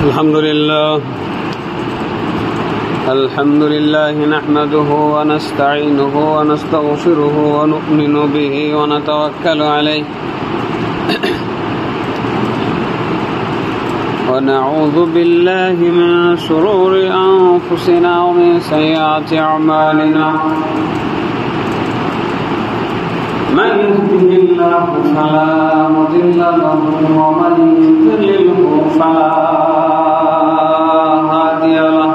الحمد لله نحمده ونستعينه ونستغفره ونؤمن به ونتوكل عليه ونعوذ بالله من شرور أنفسنا ومن سيئات أعمالنا من يهده الله فلا مضل له ومن يضلله فلا هادي له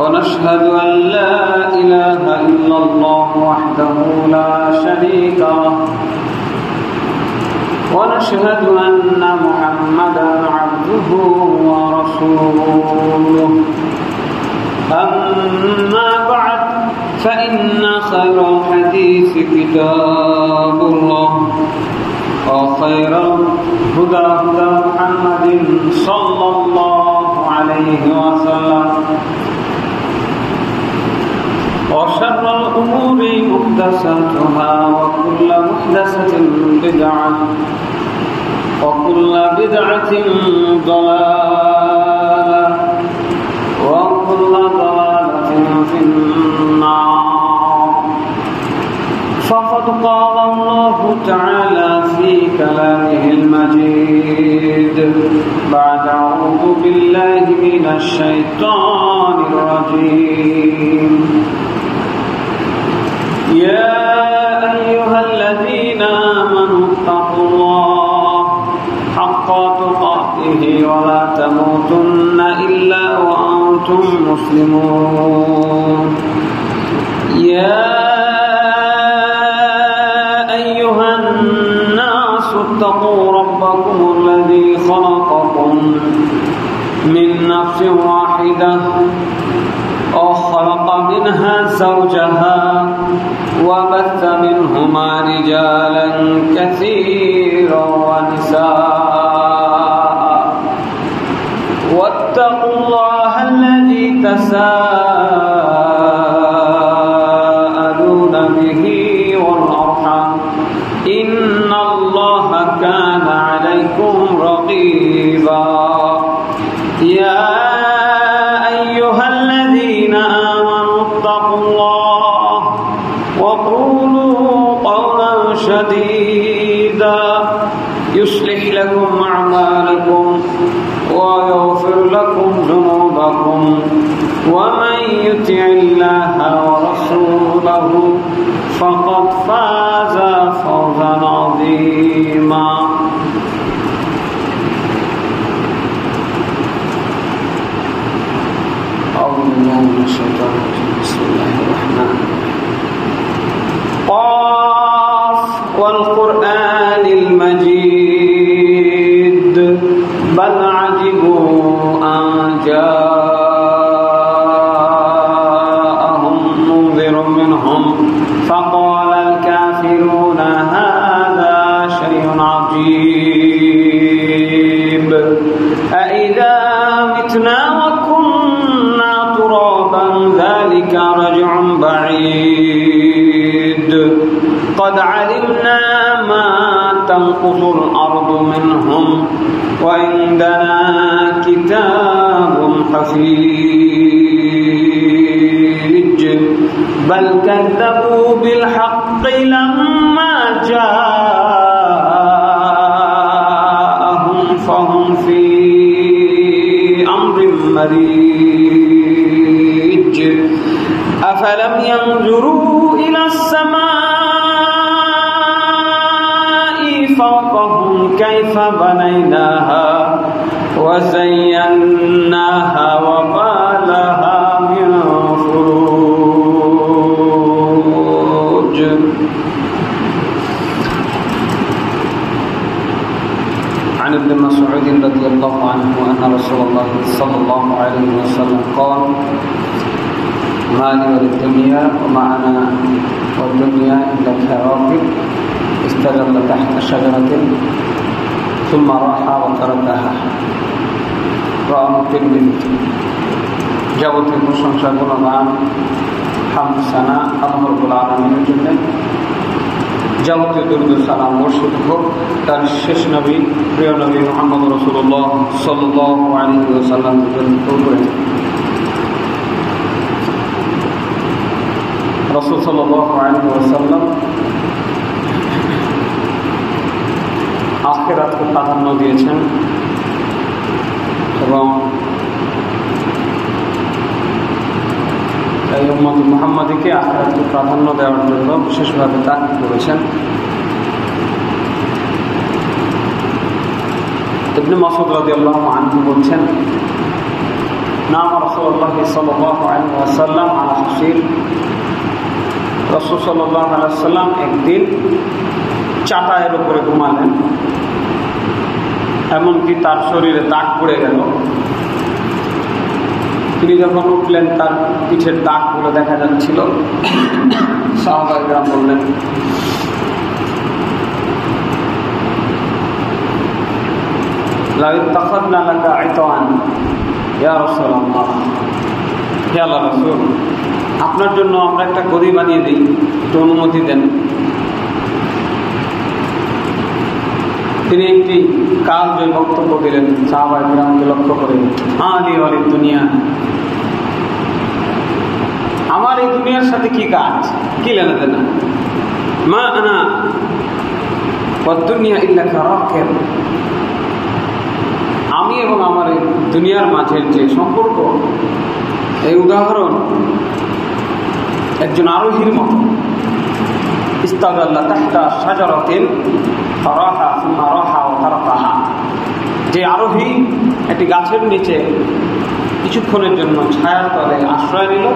ونشهد أن لا إله إلا الله وحده لا شريك له ونشهد أن محمدا عبده ورسوله أما بعد فإن خير الحديث كتاب الله وخير الهدى هدى محمد صلى الله عليه وسلم وشر الأمور محدثاتها وكل محدثة بدعة وكل بدعة ضلالة وكل ضلالة في النار. فقد قال الله تعالى في كلامه المجيد بعد أعوذ بالله من الشيطان الرجيم يا أيها الذين آمنوا اتقوا الله حق تقاته ولا تموتن إلا وأنتم مسلمون يا أيها الناس اتقوا ربكم الذي خلقكم من نفس واحدة وخلق منها زوجها وبث منهما رجالا كثيرا ونساء واتقوا الله الذي تساءلون به والأرحام إن الله كان عليكم رقيبا يا أيها الذين آمنوا اتقوا الله وقولوا قولا سديدا يصلح لكم أعمالكم ويغفر لكم ذنوبكم ومن يطع الله ورسوله فقد فاز فوزا عظيما. بسم الله الرحمن قاف والقرآن المجيد بل عجبوا أن جاءهم منذر منهم فقال الكافرون هذا شيء عجيب أإذا متنا وكنا ترابا ذلك رجع بعيد قد علمنا ما تنقص الأرض منهم وعندنا كتاب حفيظ بل كذبوا بالحق لما جاءهم فهم في أمر مريج أفلم ينظروا إلى السماء فوقهم كيف بنيناها وزيناها وما لها من فروج. عن ابن مسعود رضي الله عنه أن رسول الله صلى الله عليه وسلم قال ما لي وللدنيا وما أنا والدنيا إلا كراكب استظل تحت شجرة ثم راح وتركها رواه الترمذي. যাবতীয় প্রশংসা গুণগান হামদ সানা আল্লাহ রাব্বুল আলামিনের জন্য যাবতীয় দরুদ সালাম বর্ষিত হোক তার শেষ নবী প্রিয় নবী মুহাম্মদ রাসূলুল্লাহ সাল্লাল্লাহু আলাইহি ওয়াসাল্লামের উপরে। রাসূল সাল্লাল্লাহু আলাইহি ওয়াসাল্লাম আখিরাতকে প্রাধান্য দিয়েছেন এবং এই উম্মত মুহাম্মাদীকে আখিরাতকে প্রাধান্য দেওয়ার জন্য বিশেষভাবে তাকিদ করেছেন। ইবনে মাসউদ রাদিয়াল্লাহু আনহু বলছেন, নাম রাসূলুল্লাহ সাল্লাল্লাহু আলাইহি ওয়াসাল্লাম আলা হাসির। রাসূল সাল্লাল্লাহু আলাইহি ওয়াসাল্লাম একদিন চাটাইয়ের উপরে ঘুমালেন, এমনকি তার শরীরে দাগ পড়ে গেল। তিনি যখন উঠলেন তার পিঠের দাগগুলো দেখা যাচ্ছিল। সাহাবায়ে কেরাম বললেন, লা ইত্তাখাযনা লাকা আইতান ইয়া রাসূলুল্লাহ, হে আল্লাহর রাসূল, আপনার জন্য আমরা একটা গদি বানিয়ে দিই, একটু অনুমতি দেন। তিনি একটি কালজয়ী বক্তব্য দিলেন সাহাবায়ে কেরামকে লক্ষ্য করে, আলি ওয়ালিদ দুনিয়া, আমার এই দুনিয়ার সাথে কি কাজ, কি লেনা দেনা, মা আনা ওয়াদ দুনিয়া ইল্লা কারাকিব, আমি এবং আমার এই দুনিয়ার মাঝের যে সম্পর্ক, এই উদাহরণ একজন আরোহীর মতো। ইস্তাযাল্লা তাহতা শাজারাতিন ফারাহা সুম্মা রাহা ওয়া তারাকাহা, যে আরোহী একটি গাছের নিচে কিছুক্ষণের জন্য ছায়ার তলে আশ্রয় নিল,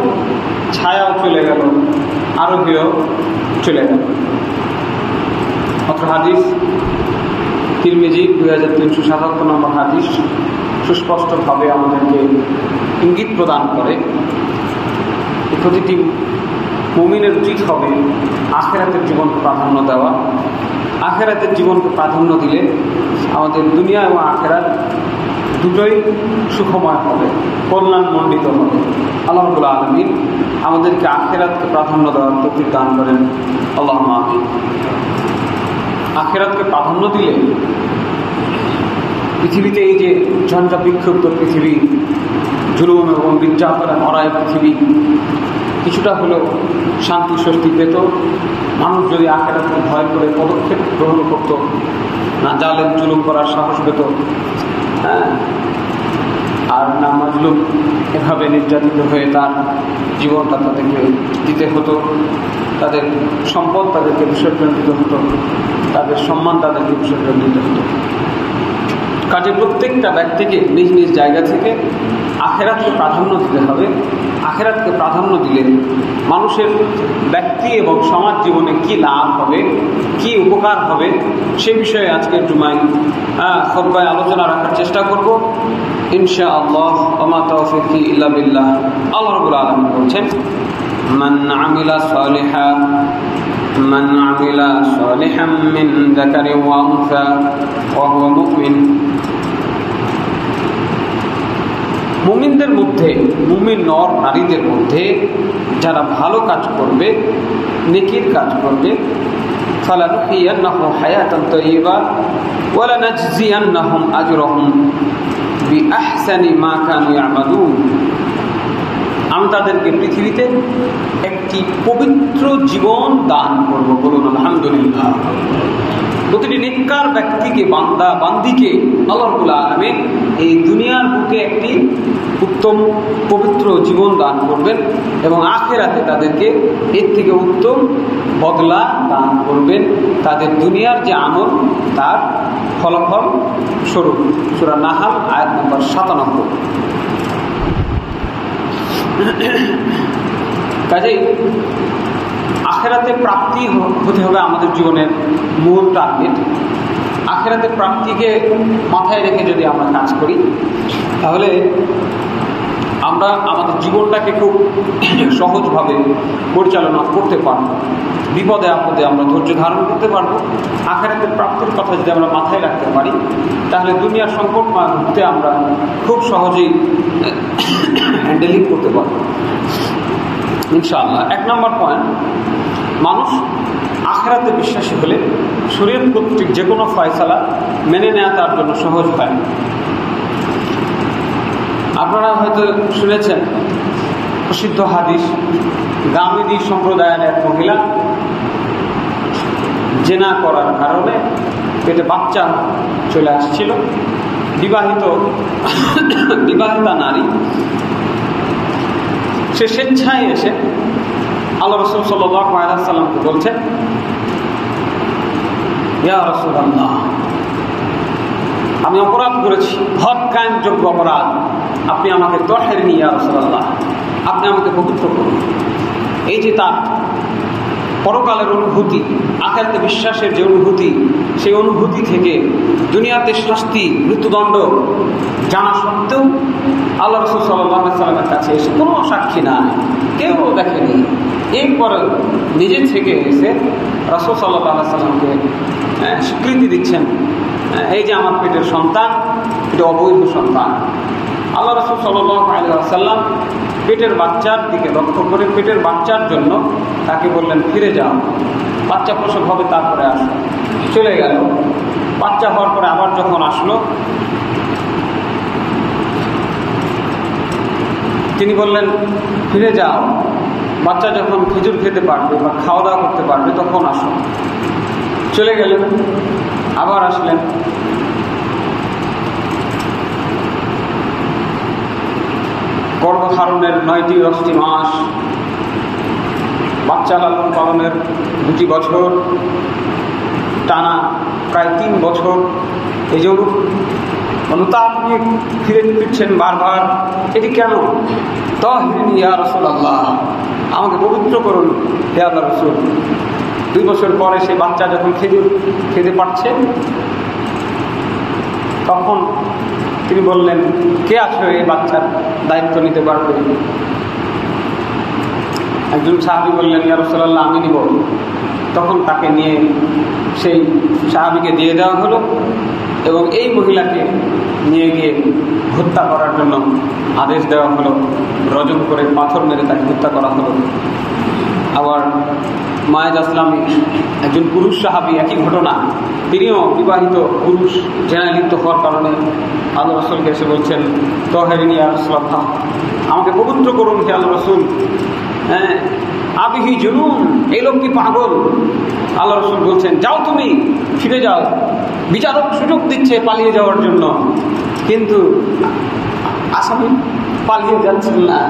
ছায়াও চলে গেল, আরোহীও চলে গেল। অত্র হাদিস তিরমিজি 2377 নম্বর হাদিস সুস্পষ্টভাবে আমাদেরকে ইঙ্গিত প্রদান করে প্রতিটি মুমিনের উচিত হবে আখিরাতের জীবনকে প্রাধান্য দেওয়া। আখিরাতের জীবনকে প্রাধান্য দিলে আমাদের দুনিয়া এবং আখিরাত দুটোই সুখময় হবে, কল্যাণমণ্ডিত হবে। আল্লাহ রাব্বুল আলামিন আমাদেরকে আখিরাতকে প্রাধান্য দেওয়ার তৌফিক দান করেন, আল্লাহুম্মা আমিন। আখিরাতকে প্রাধান্য দিলে পৃথিবীতে এই যে ঝঞ্ঝা বিক্ষুব্ধ পৃথিবী, জুলুম এবং নির্যাতনে ভরা পৃথিবী কিছুটা হলেও শান্তি স্বস্তি পেত। মানুষ যদি আখিরাতকে ভয় করে পদক্ষেপ গ্রহণ করত, না জালেম জুলুম করার সাহস পেত, আর না মাজলুম এভাবে নির্যাতিত হয়ে তার জীবনটা তাদেরকে দিতে হতো, তাদের সম্পদ তাদেরকে বিসর্জন দিতে হতো, তাদের সম্মান তাদেরকে বিসর্জন দিতে হতো। কাজে প্রত্যেকটা ব্যক্তিকে নিজ নিজ জায়গা থেকে আখিরাতকে প্রাধান্য দিতে হবে। আখিরাতকে প্রাধান্য দিলে মানুষের ব্যক্তি এবং সমাজ জীবনে কি লাভ হবে, কি উপকার হবে, সে বিষয়ে আজকের জুমায় খুতবায় আলোচনা রাখার চেষ্টা করব ইনশাআল্লাহ। ওয়া মা তাওফীকি ইল্লা বিল্লাহ। আল্লাহ রাব্বুল আলামিন বলেন, মান আমিলা সালিহাম মিন যাকারিন ওয়া উনসা ওয়া হুয়া মুমিন। মুমিনদের মধ্যে, মুমিন নর নারীদের মধ্যে যারা ভালো কাজ করবে, নেকির কাজ করবে, ফালানুহিয়ান্নাহু হায়াতান তাইয়্যিবা ওয়া লানাজজিয়ান্নাহুম আজরাহুম বিআহসানি মা কানু ইয়ামালুন। আমি তাদেরকে পৃথিবীতে একটি পবিত্র জীবন দান করব। বলুন আলহামদুলিল্লাহ। প্রতিটি নেককার ব্যক্তিকে, বান্দা বান্দিকে আল্লাহ রাব্বুল আলামিন এই দুনিয়ার বুকে একটি উত্তম পবিত্র জীবন দান করবেন এবং আখিরাতে তাদেরকে এর থেকে উত্তম বদলা দান করবেন, তাদের দুনিয়ার যে আমল তার ফলাফল স্বরূপ। সূরা নাহল আয়াত নম্বর 97। কাজেই আখিরাতে প্রাপ্তি হতে হবে আমাদের জীবনের মূল টার্গেট। আখিরাতে প্রাপ্তিকে মাথায় রেখে যদি আমরা কাজ করি, তাহলে আমরা আমাদের জীবনটাকে খুব সহজভাবে পরিচালনা করতে পারব। বিপদে আপদে আমরা ধৈর্য ধারণ করতে পারবো। আখিরাতের প্রাপ্তির কথা যদি আমরা মাথায় রাখতে পারি, তাহলে দুনিয়ার সংকটময় মুহূর্তে আমরা খুব সহজেই হ্যান্ডেলিং করতে পারবো ইনশাআল্লাহ। 1 নম্বর পয়েন্ট, মানুষ আখিরাতে বিশ্বাসী হলে শরীয়ত কর্তৃক যে কোনো ফয়সালা মেনে নেওয়া তার জন্য সহজ হয়। আপনারা হয়তো শুনেছেন প্রসিদ্ধ হাদিস, গামেদী সম্প্রদায়ের এক মহিলা জেনা করার কারণে পেটে বাচ্চা চলে আসছিল। বিবাহিতা নারী, সে স্বেচ্ছায় এসে আল্লাহ রাসূল সাল্লাল্লাহু আলাইহি ওয়াসাল্লামকে বলছে, ইয়া রাসূলুল্লাহ, আমি অপরাধ করেছি, হদ কায়েমযোগ্য অপরাধ, আপনি আমাকে তহেরনি ইয়া রাসূলুল্লাহ, আপনি আমাকে পবিত্র করুন। এই যে তার পরকালের অনুভূতি, আখিরাতে বিশ্বাসের যে অনুভূতি, সেই অনুভূতি থেকে দুনিয়াতে শাস্তি, মৃত্যুদণ্ড জানা সত্ত্বেও আল্লাহ রাসূল সাল্লাল্লাহু আলাইহি ওয়াসাল্লামের কাছে এসে কোনো সাক্ষী নাই, কেউ দেখেনি, এরপরে নিজে থেকে এসে রাসূল সাল্লাল্লাহু আলাইহি ওয়াসাল্লামকে স্বীকৃতি দিচ্ছেন, এই যে আমার পেটের সন্তান, এটা অবৈধ সন্তান। আল্লাহ রাসূল সাল্লাল্লাহু আলাইহি ওয়াসাল্লাম পেটের বাচ্চার দিকে লক্ষ্য করে পেটের বাচ্চার জন্য তাকে বললেন, ফিরে যাও, বাচ্চা প্রসব হবে তারপরে আসো। চলে গেল। বাচ্চা হওয়ার পরে আবার যখন আসলো, তিনি বললেন, ফিরে যাও, বাচ্চা যখন খেজুর খেতে পারবে বা খাওয়া দাওয়া করতে পারবে তখন আসো। চলে গেলেন, আবার আসলেন। গর্ভধারণের 9টি 10টি মাস, বাচ্চা লালন পালনের 2টি বছর, টানা প্রায় 3 বছর এই যে অনুতাপ নিয়ে ফিরছেন বারবার। এটি কেন? তাহরিনি ইয়া রাসূলুল্লাহ, আমাকে পবিত্র করুন হে আল্লাহর রাসূল। 2 বছর পরে সেই বাচ্চা যখন খেজুর খেতে পারছে, তখন তিনি বললেন, কে আছো এই বাচ্চার দায়িত্ব নিতে পারবে? একজন সাহাবী বললেন, ইয়া রাসূলুল্লাহ, আমি নিব। তখন তাকে নিয়ে সেই সাহাবীকে দিয়ে দেওয়া হলো এবং এই মহিলাকে নিয়ে গিয়ে হত্যা করার জন্য আদেশ দেওয়া হলো। রজম করে পাথর মেরে তাকে হত্যা করা হলো। আবার মায়েদ আসলামী একজন পুরুষ সাহাবী, একই ঘটনা, তিনিও বিবাহিত পুরুষ, জেনায় লিপ্ত হওয়ার কারণে আল্লাহ রাসূলকে এসে বলছেন, তাহরিনি ইয়া রাসূলুল্লাহ, আমাকে পবিত্র করুন হে আল্লাহ রাসূল। হ্যাঁ, আবিহি জুনুন, এই লোক কি পাগল? আল্লাহ রাসূল বলছেন, যাও, তুমি ফিরে যাও। বিচারক সুযোগ দিচ্ছে পালিয়ে যাওয়ার জন্য, কিন্তু আসামি পালিয়ে যাচ্ছেন না।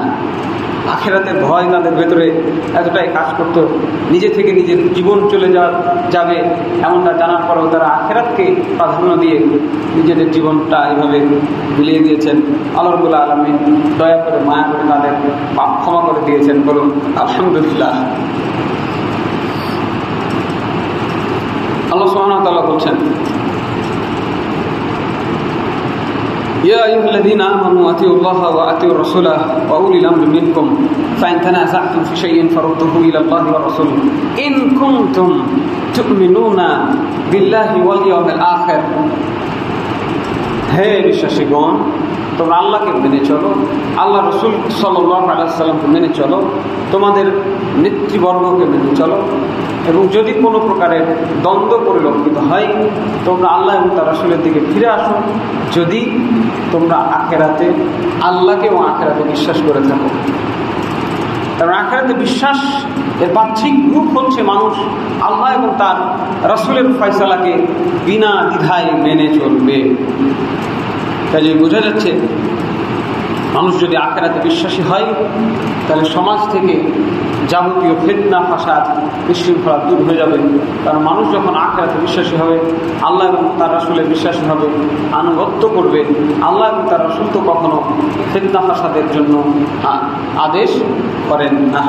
আখিরাতের ভয় তাদের ভেতরে এতটাই কাজ করতো, নিজে থেকে নিজের জীবন চলে যাবে এমনটা জানার পরেও তারা আখিরাতকে প্রাধান্য দিয়ে নিজেদের জীবনটা এইভাবে মিলিয়ে দিয়েছেন। আল্লাহ রাব্বুল আলামিন দয়া করে, মায়া করে তাদের পাপ ক্ষমা করে দিয়েছেন। বলুন আলহামদুলিল্লাহ। আল্লাহ সুবহানাহু ওয়া তাআলা বলছেন, يا أيها الذين آمنوا أطيعوا الله وأطيعوا الرسول وأولي الأمر منكم فإن تنازعتم في شيء فردوه إلى الله والرسول إن كنتم تؤمنون بالله واليوم الآخر। হে বিশ্বাসীগণ, তোমরা আল্লাহকে মেনে চলো, আল্লাহ রাসূল সাল্লাল্লাহু আলাইহি ওয়াসাল্লামকে মেনে চলো, তোমাদের নেতৃবর্গকে মেনে চলো, এবং যদি কোনো প্রকারের দ্বন্দ্ব পরিলক্ষিত হয় তোমরা আল্লাহ এবং তার রাসূলের দিকে ফিরে আসো, যদি তোমরা আখিরাতে আল্লাহকে এবং আখিরাতে বিশ্বাস করে থাকো। কারণ আখিরাতে বিশ্বাস এর বাহ্যিক রূপ হচ্ছে মানুষ আল্লাহ এবং তার রাসূলের ফয়সালাকে বিনা দ্বিধায় মেনে চলবে। কাজে বোঝা যাচ্ছে, মানুষ যদি আখিরাতে বিশ্বাসী হয় তাহলে সমাজ থেকে যাবতীয় ফিতনা, ফাসাদ, বিশৃঙ্খলা দূর হয়ে যাবে। কারণ মানুষ যখন আখিরাতে বিশ্বাসী হবে, আল্লাহ এবং তার রাসূলের বিশ্বাসী হবে, আনুগত্য করবে, আল্লাহ এবং তার রাসূল তো কখনো ফিতনা ফাসাদের জন্য আদেশ করেন না।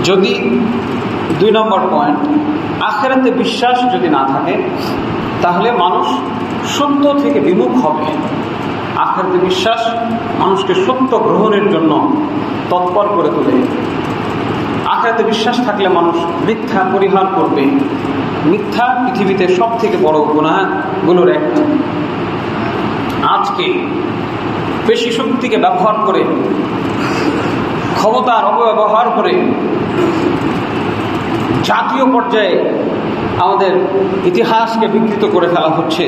যদি 2 নম্বর পয়েন্ট, আখিরাতে বিশ্বাস যদি না থাকে তাহলে মানুষ সত্য থেকে বিমুখ হবে। আখিরাতে বিশ্বাস মানুষকে সত্য গ্রহণের জন্য তৎপর করে তোলে। আখিরাতে বিশ্বাস থাকলে মানুষ মিথ্যা পরিহার করবে। মিথ্যা পৃথিবীতে সব থেকে বড় গুনাহগুলোর একটা। আজকে পেশি শক্তিকে ব্যবহার করে, ক্ষমতার অপব্যবহার করে জাতীয় পর্যায়ে আমাদের ইতিহাসকে বিকৃত করে ফেলা হচ্ছে।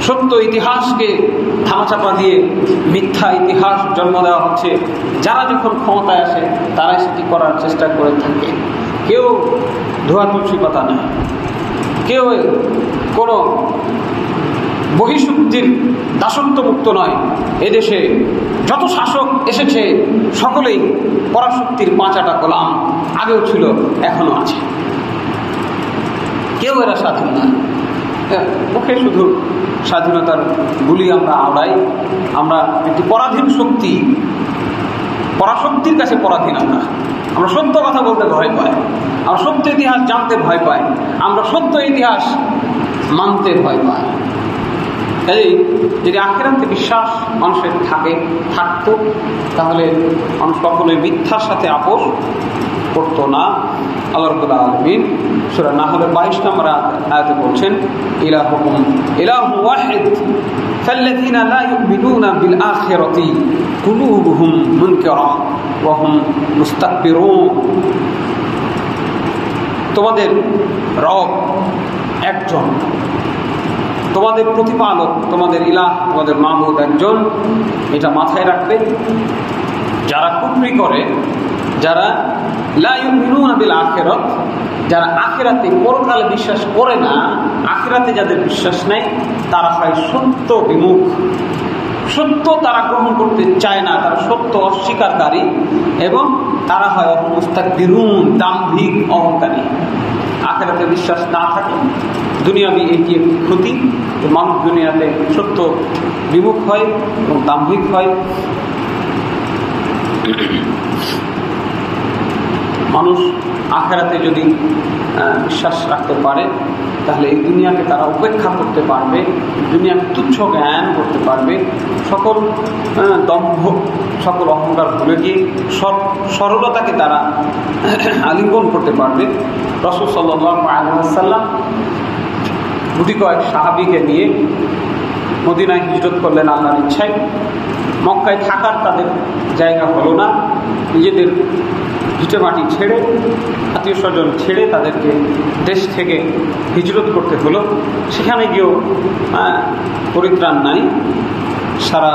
সত্য ইতিহাসকে ধামাচাপা দিয়ে মিথ্যা ইতিহাস জন্ম দেওয়া হচ্ছে। যারা যখন ক্ষমতায় আসে তারাই সেটি করার চেষ্টা করে থাকে। কেউ ধোয়া তুলসী পাতা নেই, কেউ কোনো বহিঃশক্তির দাসত্বমুক্ত নয়। এদেশে যত শাসক এসেছে সকলেই পরাশক্তির পাঁচাটা গোলাম, আগেও ছিল এখনো আছে। কেউ এরা স্বাধীন নয়। মুখে শুধু স্বাধীনতার গুলি আমরা আওড়াই। আমরা একটি পরাধীন শক্তি, পরাশক্তির কাছে পরাধীন। আমরা সত্য কথা বলতে ভয় পাই, আমরা সত্য ইতিহাস জানতে ভয় পাই, আমরা সত্য ইতিহাস মানতে ভয় পাই। কাজেই যদি আখিরাতে বিশ্বাস মানুষের থাকতো তাহলে মানুষ কখনোই মিথ্যার সাথে আপোষ করতো না। আল্লাহ রাব্বুল আলামিন সূরা নাহলের 22 নম্বর আয়াতে বলছেন, ইলাহুকুম ইলাহু ওয়াহিদ ফাল্লাযীনা লা ইউমিনুনা বিল আখিরাতি কুলুবুহুম মুনকিরা ওয়া হুম মুস্তাকবিরুন। তোমাদের রব একজন, তোমাদের প্রতিপালক, তোমাদের ইলাহ, তোমাদের মাবুদ একজন। এটা মাথায় রাখবে। যারা কুফরি করে, যারা লা ইউমিনুনা বিল আখিরাত, যারা আখিরাতে পরকালে বিশ্বাস করে না, আখিরাতে যাদের বিশ্বাস নেই, তারা হয় সত্য বিমুখ, সত্য তারা গ্রহণ করতে চায় না, তারা সত্য অস্বীকারী, এবং তারা হয় মুস্তাকবিরুন, দাম্ভিক, অহংকারী। আখিরাতে বিশ্বাস না থাকে দুনিয়াবি এটি একটি ক্ষতি। মানুষ দুনিয়াতে সত্য বিমুখ হয় এবং দাম্ভিক হয়। মানুষ আখিরাতে যদি বিশ্বাস রাখতে পারে তাহলে এই দুনিয়াকে তারা উপেক্ষা করতে পারবে, দুনিয়াকে তুচ্ছ জ্ঞান করতে পারবে, সকল দম্ভ, সকল অহংকার ভুলে গিয়ে সরলতাকে তারা আলিঙ্গন করতে পারবে। রাসূল সাল্লাল্লাহু আলাইহি ওয়াসাল্লাম গুটি কয়েক সাহাবীকে নিয়ে মদিনায় হিজরত করলেন আল্লাহর ইচ্ছায়। মক্কায় থাকার তাদের জায়গা হলো না, নিজেদের ভিটেমাটি ছেড়ে, আত্মীয় স্বজন ছেড়ে তাদেরকে দেশ থেকে হিজরত করতে হলো। সেখানে গিয়েও পরিত্রাণ নাই। সারা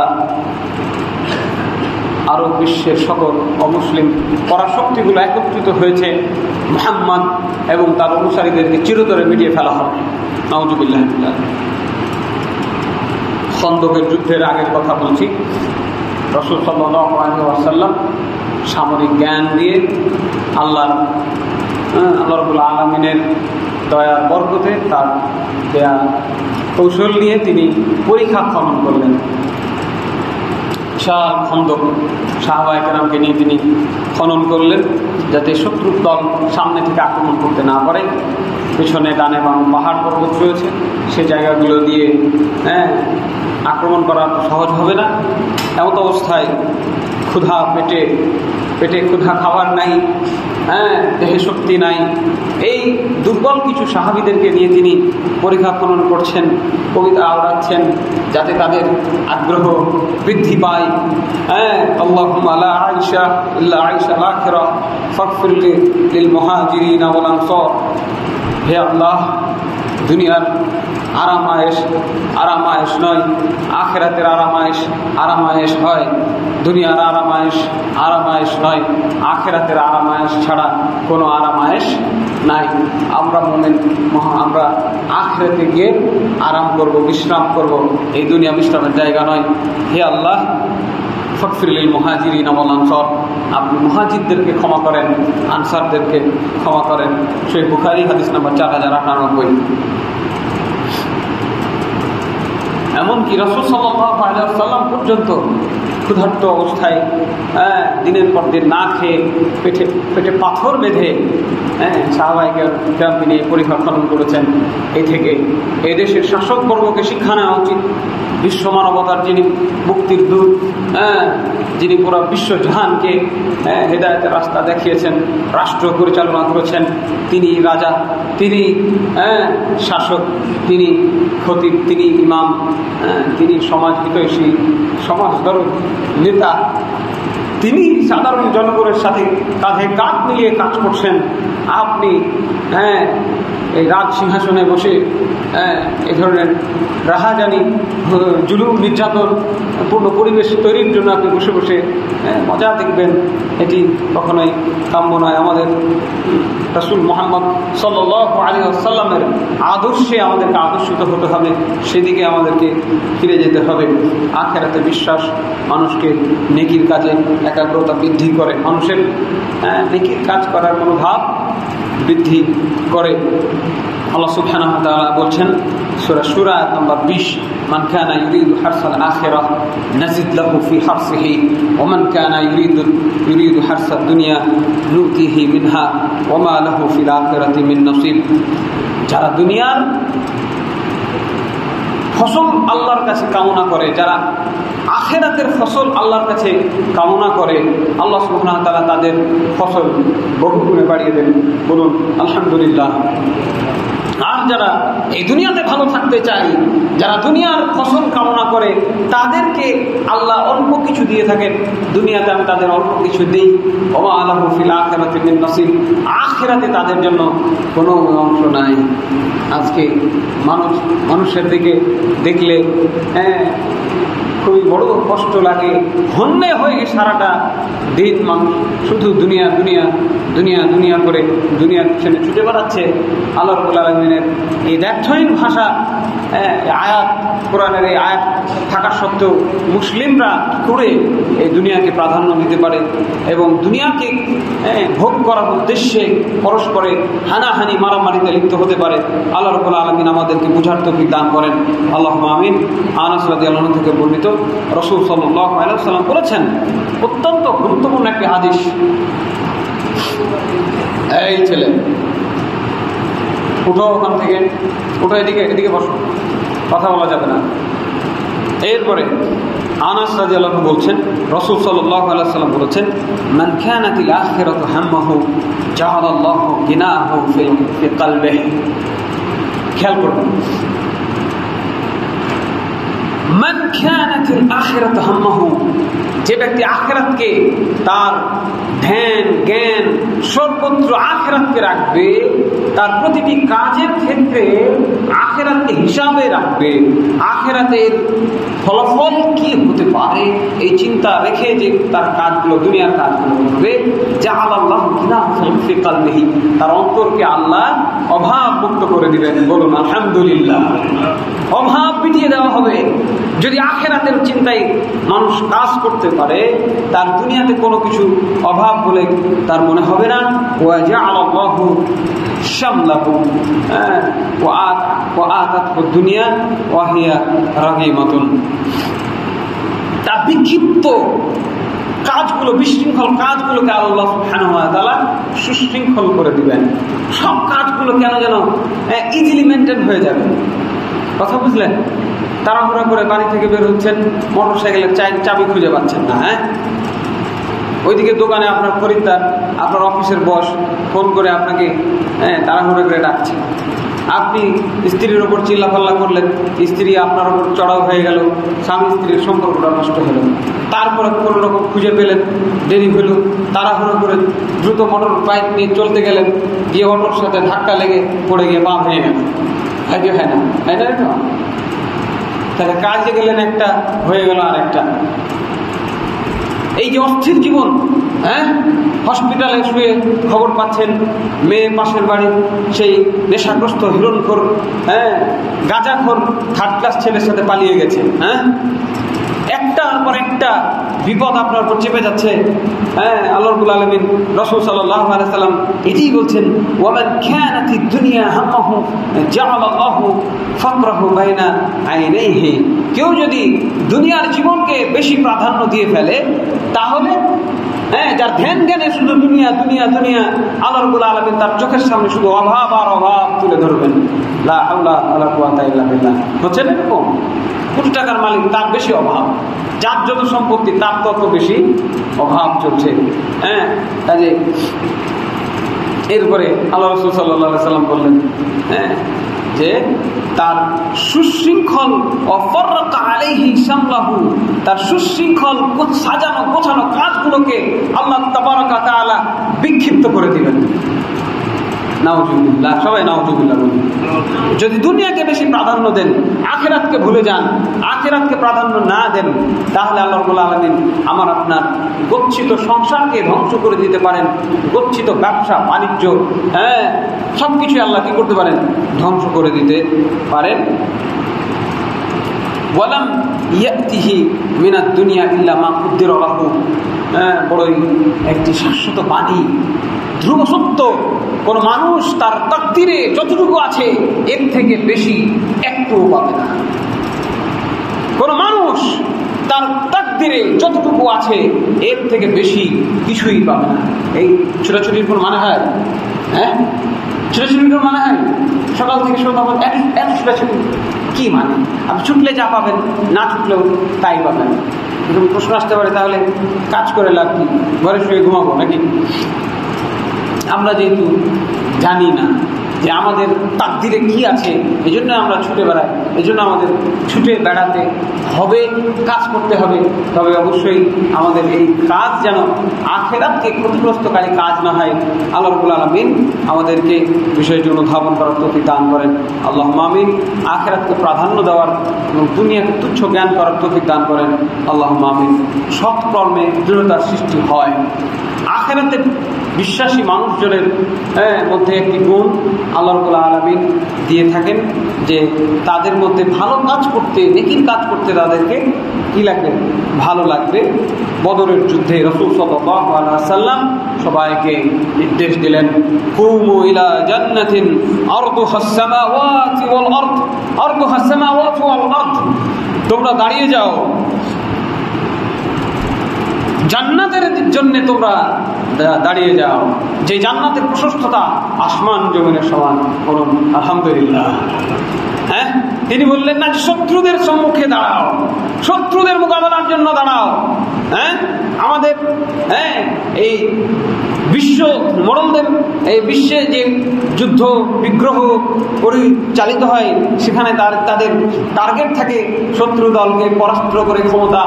আরব বিশ্বের সকল অমুসলিম পরাশক্তিগুলো একত্রিত হয়েছে মুহাম্মদ এবং তার অনুসারীদেরকে চিরতরে মিটিয়ে ফেলা হবে। নাউজুবিল্লাহ। খন্দকের যুদ্ধের আগের কথা বলছি। রাসূল সাল্লাল্লাহু আলাইহি ওয়াসাল্লাম সামরিক জ্ঞান দিয়ে আল্লাহ রাব্বুল আলামিনের দয়ার বরকতে, তার দেয়া কৌশল নিয়ে তিনি পরীক্ষা খনন করলেন। বিশাল খন্দক সাহাবায়ে কেরামকে নিয়ে তিনি খনন করলেন, যাতে শত্রুর দল সামনে থেকে আক্রমণ করতে না পারে। পিছনে ডানে বাম পাহাড় পর্বত রয়েছে, সে জায়গাগুলো দিয়ে আক্রমণ করা সহজ হবে না। এমত অবস্থায় ক্ষুধা, পেটে ক্ষুধা, খাবার নাই, দেহে শক্তি নাই, এই দুর্বল কিছু সাহাবীদেরকে নিয়ে তিনি পরীক্ষা খনন করছেন, কবিতা আওড়াচ্ছেন, যাতে তাদের আগ্রহ বৃদ্ধি পায়। আল্লাহুম্মা লা আইশা ইল্লা আইশাল আখিরা ফাগফির লিল মুহাজিরিন ওয়াল আনসার। হে আল্লাহ, দুনিয়ার আরামায়েশ নয়, আখিরাতের আরামায়েশ হয়। দুনিয়ার আরামায়েশ নয়, আখিরাতের আরামায়েশ ছাড়া কোনো আরামায়েশ নাই। আমরা মুমিন, আমরা আখিরাতে গিয়ে আরাম করব, বিশ্রাম করব। এই দুনিয়া বিশ্রামের জায়গা নয়। হে আল্লাহ, ফাগফির লিল মুহাজিরিন ওয়াল আনসার, আপনি মুহাজিরদেরকে ক্ষমা করেন, আনসারদেরকে ক্ষমা করেন। সহিহ বুখারী হাদিস নম্বর 4098। এমনকি রাসূল সাল্লাল্লাহু আলাইহি ওয়াসাল্লাম পর্যন্ত ক্ষুধার্ত অবস্থায় দিনের পর দিন না খেয়ে পেটে পাথর বেঁধে সাহাবায়ে কেরামকে নিয়ে পরীক্ষা খনন করেছেন। এই থেকে এদেশের শাসকবর্গকে শিক্ষা নেওয়া উচিত। বিশ্ব মানবতার যিনি মুক্তির দূত, যিনি পুরো বিশ্বজাহানকে হেদায়েতের রাস্তা দেখিয়েছেন, রাষ্ট্র পরিচালনা করেছেন, তিনি রাজা, তিনি শাসক, তিনি খতিব, তিনি ইমাম, তিনি সমাজ হিতৈষী, সমাজ দরদ নেতা, তিনি সাধারণ জনগণের সাথে কাঁধে কাঁধ মিলিয়ে কাজ করছেন। আপনি এই রাজ সিংহাসনে বসে এই ধরনের রাহাজানি, জুলুম, নির্যাতন পূর্ণ পরিবেশ তৈরির জন্য আপনি বসে বসে মজা দেখবেন, এটি কখনোই কাম্য নয়। আমাদের রাসূল মুহাম্মদ সাল্লাল্লাহু আলাইহি ওয়াসাল্লামের আদর্শে আমাদেরকে আদর্শিত হতে হবে, সেদিকে আমাদেরকে ফিরে যেতে হবে। আখিরাতে বিশ্বাস মানুষকে নেকির কাজে একাগ্রতা বৃদ্ধি করে, মানুষের নেকির কাজ করার মনোভাব বৃদ্ধি করে। আল্লাহ সুবহানাহু ওয়া তাআলা বলছেন সূরা সূরা আয়াত নম্বর 20, মান কানা ইউরিদু হারসাল আখিরাহ নাজিদ লাহু ফি হারসিহি ওয়া মান কানা ইউরিদু হারসাদ দুনিয়া নুতিহি মিনহা ওয়া মা লাহু ফিল আখিরাতি মিন নসিব। যারা দুনিয়ার ফসল আল্লাহর কাছে কামনা করে, যারা আখিরাতের ফসল আল্লাহর কাছে কামনা করে, আল্লাহ সুবহানাহু ওয়া তাআলা তাদের ফসল বহুগুণে বাড়িয়ে দেন। বলুন আলহামদুলিল্লাহ। আর যারা এই দুনিয়াতে ভালো থাকতে চায়, যারা দুনিয়ার ফসল কামনা করে, তাদেরকে আল্লাহ অল্প কিছু দিয়ে থাকেন। দুনিয়াতে আমি তাদের অল্প কিছু দিই, ওয়া মা লাহু ফিল আখিরাতি মিন নসিব, আখিরাতে তাদের জন্য কোনো অংশ নাই। আজকে মানুষের দিকে দেখলে খুবই বড় কষ্ট লাগে, হন্যে হয়ে সারাটা দিন মানুষ শুধু দুনিয়া দুনিয়া দুনিয়া দুনিয়া করে দুনিয়ার পিছনে ছুটে বেড়াচ্ছে। আল্লাহ রাব্বুল আলামিনের এই দ্ব্যর্থহীন ভাষা আয়াত, কোরআনের এই আয়াত থাকা সত্ত্বেও মুসলিমরা কি করে এই দুনিয়াকে প্রাধান্য দিতে পারে এবং দুনিয়াকে ভোগ করার উদ্দেশ্যে পরস্পরে হানাহানি মারামারিতে লিপ্ত হতে পারে। আল্লাহ রাব্বুল আলামিন আমাদেরকে বুঝার তৌফিক দান করেন, আল্লাহুম্মা আমিন। আনাস রাদিয়াল্লাহু আনহু থেকে বর্ণিত, রাসূল সাল্লাল্লাহু আলাইহি ওয়াসাল্লাম বলেছেন, অত্যন্ত গুরুত্বপূর্ণ একটি হাদিস। এই ছেলে উঠো ওখান থেকে, উঠো, এদিকে বসো, কথা বলা যাবে না। এরপরে আনাস রাদিয়াল্লাহু আনহু বলছেন, রাসূল সাল্লাল্লাহু আলাইহি ওয়াসাল্লাম বলেছেন, মান কানাতিল আখিরাতু হাম্মাহু জাআলাল্লাহু গিনাহু ফি কলবিহি। খেয়াল করুন, মান কানাতিল আখিরাতু হাম্মাহু, যে ব্যক্তি আখিরাতকে তার ধ্যান জ্ঞান সর্বত্র আখিরাতকে রাখবে, তার প্রতিটি কাজের ক্ষেত্রে আখিরাতকে হিসাবে রাখবে, আখিরাতের ফলাফল কি হতে পারে এই চিন্তা রেখে যে তার কাজগুলো, দুনিয়ার কাজগুলো করবে, জাআলাল্লাহু গিনাহু ফি কলবিহি, তার অন্তরকে আল্লাহ অভাব মুক্ত করে দিবেন। বলুন আলহামদুলিল্লাহ। অভাব মিটিয়ে দেওয়া হবে। যদি আখিরাতের চিন্তায় মানুষ কাজ করতে পারে, তার দুনিয়াতে কোনো কিছু অভাব বলে তার মনে হবে না। ওয়া জাআলাল্লাহু শামলাহু ওয়া আতাতহু দুনিয়া ওয়া হিয়া রাগীমাতুন, তার বিক্ষিপ্ত কাজগুলো, বিশৃঙ্খল কাজগুলোকে আল্লাহ সুবহানাহু ওয়া তাআলা সুশৃঙ্খল করে দিবেন। সব কাজগুলো কেন যেন ইজিলি মেনটেন হয়ে যাবে। কথা বুঝলেন? তাড়াহুড়া করে বাড়ি থেকে বের হচ্ছেন, মোটর সাইকেলের চাবি খুঁজে পাচ্ছেন না, ওইদিকে দোকানে আপনার খরিদ্দার, আপনার অফিসের বস ফোন করে আপনাকে তাড়াহুড়া করে ডাকছে, আপনি স্ত্রীর ওপর চিল্লাপাল্লা করলেন, স্ত্রী আপনার ওপর চড়াও হয়ে গেল, স্বামী স্ত্রীর সম্পর্কটা নষ্ট হলো। তারপরে কোনো রকম খুঁজে পেলেন, দেরি হলো, তাড়াহুড়ো করে দ্রুত মোটর বাইক নিয়ে চলতে গেলেন, গিয়ে অটোর সাথে ধাক্কা লেগে পড়ে গিয়ে পা ভেঙে গেল। ভাগ্য হয় না, তাই না? তাহলে কাজে গেলেন একটা, হয়ে গেল আর একটা। এই যে অস্থির জীবন, হসপিটালে শুয়ে খবর পাচ্ছেন মেয়ে পাশের বাড়ির সেই নেশাগ্রস্ত হিরণখোর, গাঁজাখোর থার্ড ক্লাস ছেলের সাথে পালিয়ে গেছে। একটার পর একটা বিপদ আপনার উপর চেপে যাচ্ছে। আল্লাহ রাব্বুল আলামিন, রাসূল সাল্লাল্লাহু আলাইহি সাল্লাম এটাই বলছেন, ওয়ামান কানাতিদ দুনিয়া হাম্মাহু জাআলাল্লাহু ফাকরাহু বাইনা আইনাইহি। কেউ যদি দুনিয়ার জীবনকে বেশি প্রাধান্য দিয়ে ফেলে, তাহলে যার ধ্যান জ্ঞানে শুধু দুনিয়া দুনিয়া দুনিয়া, আল্লাহ রাব্বুল আলামিন তার চোখের সামনে শুধু অভাব আর অভাব তুলে ধরবেন। লা হাওলা ওয়ালা কুওয়াতা ইল্লা বিল্লাহ। হচ্ছে না এরকম? কোটি টাকার মালিক, তার বেশি অভাব, যার যত সম্পত্তি তার তত বেশি অভাব চলছে। কাজে এরপরে আল্লাহ রাসূল সাল্লাল্লাহু আলাইহি সাল্লাম বললেন যে তার সুশৃঙ্খল অফরকা আলাইহি শামলাহু, তার সুশৃঙ্খল সাজানো গোছানো কাজগুলোকে আল্লাহ তাবারাকা তাআলা বিক্ষিপ্ত করে দিবেন। নাউজুবিল্লাহ, সবাই নাউজুবিল্লাহ বলুন। যদি দুনিয়াকে বেশি প্রাধান্য দেন, আখিরাতকে ভুলে যান, আখিরাতকে প্রাধান্য না দেন, তাহলে আল্লাহ রাব্বুল আলামিন আমার আপনার গচ্ছিত সংসারকে ধ্বংস করে দিতে পারেন। গচ্ছিত ব্যবসা বাণিজ্য, সবকিছু আল্লাহ কি করতে পারেন? ধ্বংস করে দিতে পারেন। ওয়ালাম ইয়াতিহি মিনাদ দুনিয়া ইল্লা মা কুদ্দিরা লাহু, বড়ই একটি শাশ্বত বাণী, ধ্রুব সত্য। কোন মানুষ তার তাকদীরে যতটুকু আছে এর থেকে বেশি একটুও পাবে না। কোন মানুষ তার তাকদীরে যতটুকু আছে এর থেকে বেশি কিছুই পাবে না। এই ছোটাছুটির কোন মানে হয়? ছোটাছুটির কোন মানে হয়? সকাল থেকে সন্ধ্যা পর্যন্ত এক ছোটাছুটি কি মানে? আপনি ছুটলে যা পাবেন, না ছুটলেও তাই পাবেন। এরকম প্রশ্ন আসতে পারে, তাহলে কাজ করে লাভ কি? ঘরে শুয়ে ঘুমাবো নাকি? আমরা যেহেতু জানি না যে আমাদের তাকদীরে কি আছে, এই জন্য আমরা ছুটে বেড়াই। এই জন্য আমাদের ছুটে বেড়াতে হবে, কাজ করতে হবে। তবে অবশ্যই আমাদের এই কাজ যেন আখিরাতকে ক্ষতিগ্রস্তকারী কাজ না হয়। আল্লাহ রাব্বুল আলামিন আমাদেরকে বিষয়টি অনুধাবন করার তৌফিক দান করেন। আল্লাহুম্মা আমিন। আখিরাতকে প্রাধান্য দেওয়ার এবং দুনিয়াকে তুচ্ছ জ্ঞান করার তৌফিক দান করেন। আল্লাহুম্মা আমিন। সৎকর্মে দৃঢ়তার সৃষ্টি হয়। আখিরাতে বিশ্বাসী মানুষজনের মধ্যে একটি গুণ আল্লাহ রাব্বুল আলামিন দিয়ে থাকেন, যে তাদের মধ্যে ভালো কাজ করতে, নেকির কাজ করতে তাদেরকে কি লাগবে? ভালো লাগবে। বদরের যুদ্ধে রাসূল সাল্লাল্লাহু আলাইহি ওয়াসাল্লাম সবাইকে নির্দেশ দিলেন, কুমু ইলা জান্নাতিন আরদুহাস সামাওয়াতি ওয়াল আরদ, আরদুহাস সামাওয়াতি ওয়াল আরদ, তোমরা দাঁড়িয়ে যাও, জান্নাতের জন্য তোমরা দাঁড়িয়ে যাও, যে জান্নাতের প্রশস্ততা আসমান জমিনের সমান। বলুন আলহামদুলিল্লাহ। তিনি বললেন না যে শত্রুদের সম্মুখে দাঁড়াও, শত্রুদের মোকাবেলার জন্য দাঁড়াও। আমাদের এই বিশ্ব মোড়লদের, এই বিশ্বে যে যুদ্ধ বিগ্রহ পরিচালিত হয়, সেখানে তাদের টার্গেট থাকে শত্রু দলকে পরাস্ত করে ক্ষমতা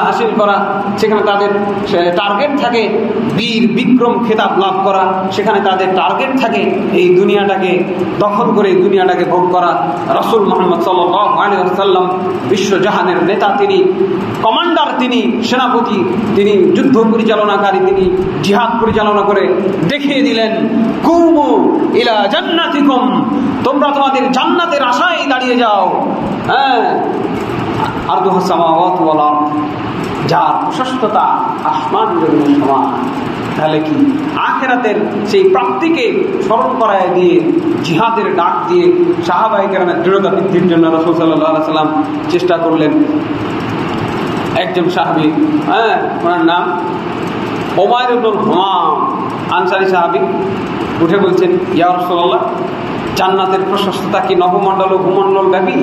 হাসিল করা। সেখানে তাদের টার্গেট থাকে বীর বিক্রম খেতাব লাভ করা। সেখানে তাদের টার্গেট থাকে এই দুনিয়াটাকে দখল করে এই দুনিয়াটাকে ভোগ করা। রাসূল মুহাম্মদ সাল্লাল্লাহু আলাইহি ওয়াসাল্লাম বিশ্বজাহানের নেতা, তিনি কমান্ডার, তিনি সেনাপতি, তিনি যুদ্ধ পরিচালনাকারী, তিনি জিহাদ পরিচালনা করে দেখিয়ে দিলেন, কুমু ইলা জান্নাতিকুম, তোমরা তোমাদের জান্নাতের আশায় দাঁড়িয়ে যাও। আরদুহাস সামাওয়াতু ওয়াল আরদ, যার প্রশস্ততা আসমান জমিনের সমান। তাহলে কি আখিরাতের সেই প্রাপ্তিকে স্মরণ করায় দিয়ে, জিহাদের ডাক দিয়ে সাহাবায়ে কেরামের দৃঢ়তা বৃদ্ধির জন্য রাসূল সাল্লাল্লাহু আলাইহি ওয়াসাল্লাম চেষ্টা করলেন। একজন সাহাবী, ওনার নাম উমাইর ইবনুল হুমাম, আনসারী সাহাবী, উঠে বলছেন, ইয়া রাসূলুল্লাহ, জান্নাতের প্রশস্ততা কি নবমণ্ডল ও ভূমণ্ডল ব্যাপী?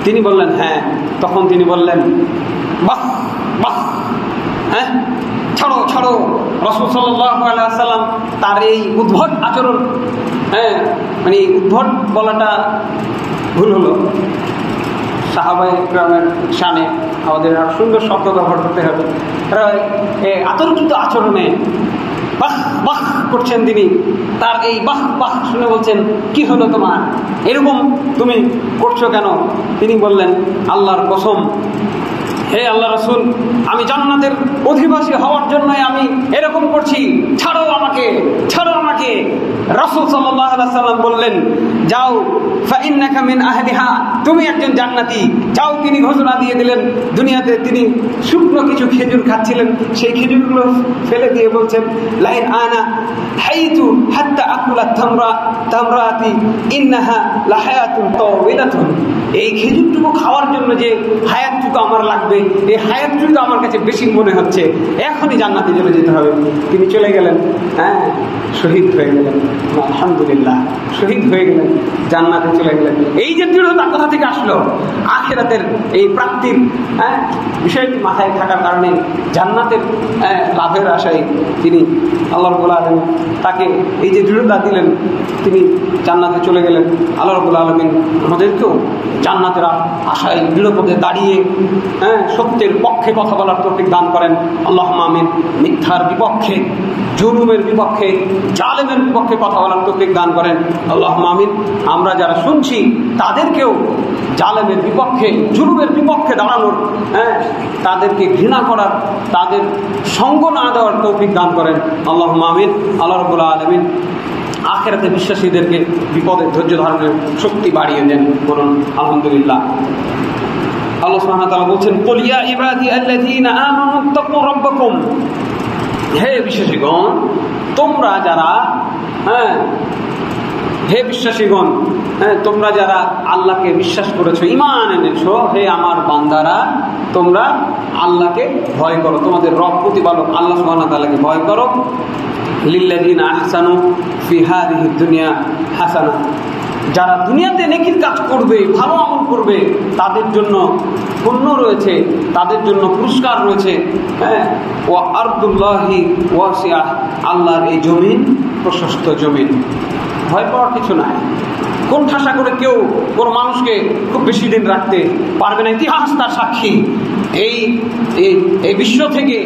তিনি বললেন হ্যাঁ। তখন তিনি বললেন, বাহ বাহ, ছাড়ো ছাড়ো। রাসূল সাল্লাল্লাহু আলাইহি ওয়াসাল্লাম তার এই উদ্ভট আচরণ, মানে উদ্ভট বলাটা ভুল হলো, সাহাবায়ে কেরামের শানে আমাদের আর সুন্দর শব্দ ব্যবহার করতে হবে। আতঙ্কিত আচরণে বাহ বাহ করছেন তিনি। তার এই বাহ বাহ শুনে বলছেন, কি হলো তোমার, এরকম তুমি করছো কেন? তিনি বললেন, আল্লাহর কসম, হে আল্লাহ রাসূল, আমি জান্নাতের অধিবাসী হওয়ার জন্য আমি এরকম করছি, ছাড়ো আমাকে, ছাড়ো আমাকে। রাসূল সাল্লাল্লাহু আলাইহি ওয়াসাল্লাম বললেন, যাও, ফাইন্নাকা মিন আহলিহা, তুমি একজন জান্নাতি, যাও। তিনি ঘোষণা দিয়ে দিলেন। দুনিয়াতে তিনি শুকনো কিছু খেজুর খাচ্ছিলেন, সেই খেজুরগুলো ফেলে দিয়ে বলছেন, লাইন আনা হাইতু হাত্তা আকুলা তামরাতি ইন্নাহা লাহায়াতুন তাওইলাতুন, এই খেজুরটুকু খাওয়ার জন্য যে হায়াতটুকু আমার লাগবে, এই হায়াতটুকু আমার কাছে বেশি মনে হচ্ছে, এখনই জান্নাতে চলে যেতে হবে। তিনি চলে গেলেন, শহীদ হয়ে গেলেন। আলহামদুলিল্লাহ শহীদ হয়ে গেলেন, জান্নাতে চলে গেলেন। এই যে দৃঢ়তা কোথা থেকে আসলো? আখিরাতের এই প্রাপ্তির বিষয়টি মাথায় থাকার কারণে জান্নাতের লাভের আশায় তিনি আল্লাহ রাব্বুল আলামিন তাকে এই যে দৃঢ়তা দিলেন, তিনি জান্নাতে চলে গেলেন। আল্লাহ রাব্বুল আলামিন আমাদেরকেও জান্নাতের আশায় দৃঢ় পথে দাঁড়িয়ে সত্যের পক্ষে কথা বলার তৌফিক দান করেন। আল্লাহুম্মা আমিন। মিথ্যার বিপক্ষে, জুলুমের বিপক্ষে, জালেমের বিপক্ষে কথা বলার তৌফিক দান করেন। আল্লাহুম্মা আমিন। আমরা যারা শুনছি তাদেরকেও জালেমের বিপক্ষে, জুলুমের বিপক্ষে দাঁড়ানোর, তাদেরকে ঘৃণা করার, তাদের সঙ্গ না দেওয়ার তৌফিক দান করেন। আল্লাহুম্মা আমিন। আল্লাহ রাব্বুল আলামিন আখিরাতে বিশ্বাসীদেরকে বিপদের ধৈর্য ধারণের শক্তি বাড়িয়ে দেন। বলুন আলহামদুলিল্লাহ। আল্লাহ সুবহানাহু ওয়া তাআলা বলছেন, কুল ইয়া ইবাদি আল্লাযীনা আমানু তাকু রাব্বাকুম। হে বিশ্বাসীগণ, তোমরা যারা হে বিশ্বাসীগণ, তোমরা যারা আল্লাহকে বিশ্বাস করেছো, ঈমান এনেছো, হে আমার বান্দারা, তোমরা আল্লাহকে ভয় করো, তোমাদের রব প্রতিপালক আল্লাহ সুবহানাহু ওয়া তাআলাকে ভয় করো। লিল্লাযীনা আহসানু ফি হাযিহিদ দুনিয়া হাসানা। যারা দুনিয়াতে নেকির কাজ করবে, ভালো আমল করবে, তাদের জন্য পুণ্য রয়েছে, তাদের জন্য পুরস্কার রয়েছে। ওয়া আরদুল্লাহি ওয়াসিআহ। আল্লাহর এই জমিন প্রশস্ত জমিন, ভয় পাওয়ার কিছু নাই। কোন ঠাসা করে কেউ কোনো মানুষকে খুব বেশি দিন রাখতে পারবে না। ইতিহাস তার সাক্ষী। এই বিশ্ব থেকে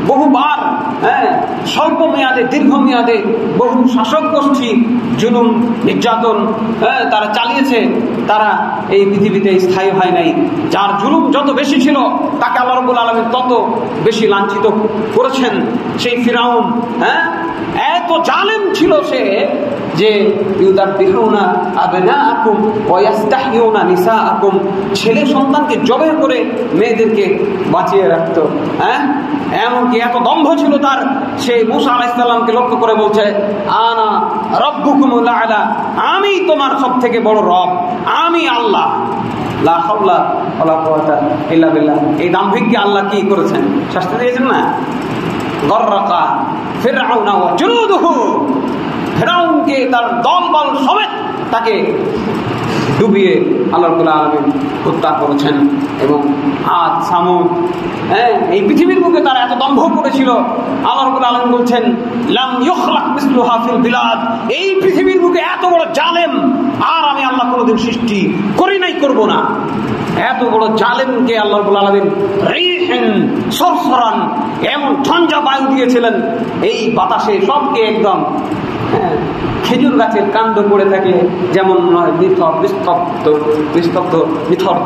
বহুবার স্বল্প মেয়াদে, দীর্ঘমেয়াদে বহু শাসক গোষ্ঠী জুলুম, নির্যাতন তারা চালিয়েছে, তারা এই পৃথিবীতে স্থায়ী হয় নাই। যার জুলুম যত বেশি ছিল তাকে আল্লাহ রাব্বুল আলামিন তত বেশি লাঞ্ছিত করেছেন। সেই ফিরাউন এত জালেম ছিল সে, যে ইউদাব্বিহুনা আবনাআকুম ওয়া ইস্তাহইউনা নিসাআকুম। ছেলে সন্তানকে জবাই করে মেয়েদেরকে বাঁচিয়ে রাখত। এমনকি এত দম্ভ ছিল তার, সেই মূসা আলাইহিস সালামকে লক্ষ্য করে বলছে, আনা রাব্বুকুমুল আ'লা। আমি তোমার সবথেকে বড় রব, আমি আল্লাহ। লা হাওলা ওয়ালা কুওয়াতা ইল্লা বিল্লাহ। এই দাম্ভিককে আল্লাহ কি করেছেন? শাস্তি দিয়েছেন না? গররাকা ফিরআউনা ওয়া জুনুদুহু। ফিরআউনকে তার দলবল সমেত তাকে ডুবিয়ে আল্লাহ রাব্বুল আলামিন হত্যা করেছেন। এবং আদ, সামুদ, এই পৃথিবীর বুকে তারা এত দম্ভ করেছিল। আল্লাহ রাব্বুল আলামিন বলছেন, লাম ইখলাক মিসলুহা ফিল বিলাদ। এই পৃথিবীর বুকে এত বড় জালেম আর আমি আল্লাহ কোনোদিন সৃষ্টি করি নাই, করব না। এত বড় জালেমকে আল্লাহ রাব্বুল আলামিন রিহিন সরসরান, এমন ঝঞ্ঝা বায়ু দিয়েছিলেন, এই বাতাসে সবকে একদম খেজুর গাছের কাণ্ড পড়ে থাকে যেমন নিস্তব্ধ নিথর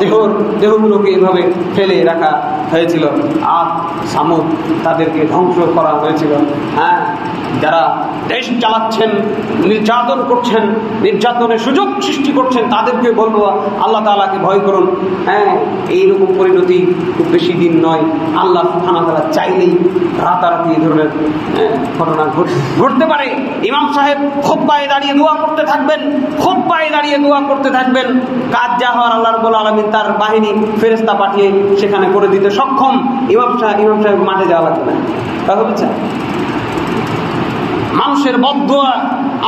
দেহগুলোকে এইভাবে ফেলে রাখা হয়েছিল। আর সামুদ, তাদেরকে ধ্বংস করা হয়েছিল। যারা দেশ চালাচ্ছেন, নির্যাতন করছেন, নির্যাতনের সুযোগ সৃষ্টি করছেন, তাদেরকে বলবো আল্লাহ তাআলাকে ভয় করুন। এইরকম পরিণতি খুব বেশি দিন নয়। আল্লাহ সুবহানাহু ওয়া তাআলা চাইলেই রাতারাতি এই ধরনের ঘটনা ঘটতে পারে। ইমাম সাহেব খুতবায় দাঁড়িয়ে দোয়া করতে থাকবেন, খুতবায় দাঁড়িয়ে দোয়া করতে থাকবেন। কাজ যা হওয়ার আল্লাহ রাব্বুল আলামিন তার বাহিনী ফেরেশতা পাঠিয়ে সেখানে করে দিতে সক্ষম। ইমাম সাহেব মাঠে যাওয়া লাগবে না। কথা বুঝছেন? মানুষের বদদোয়া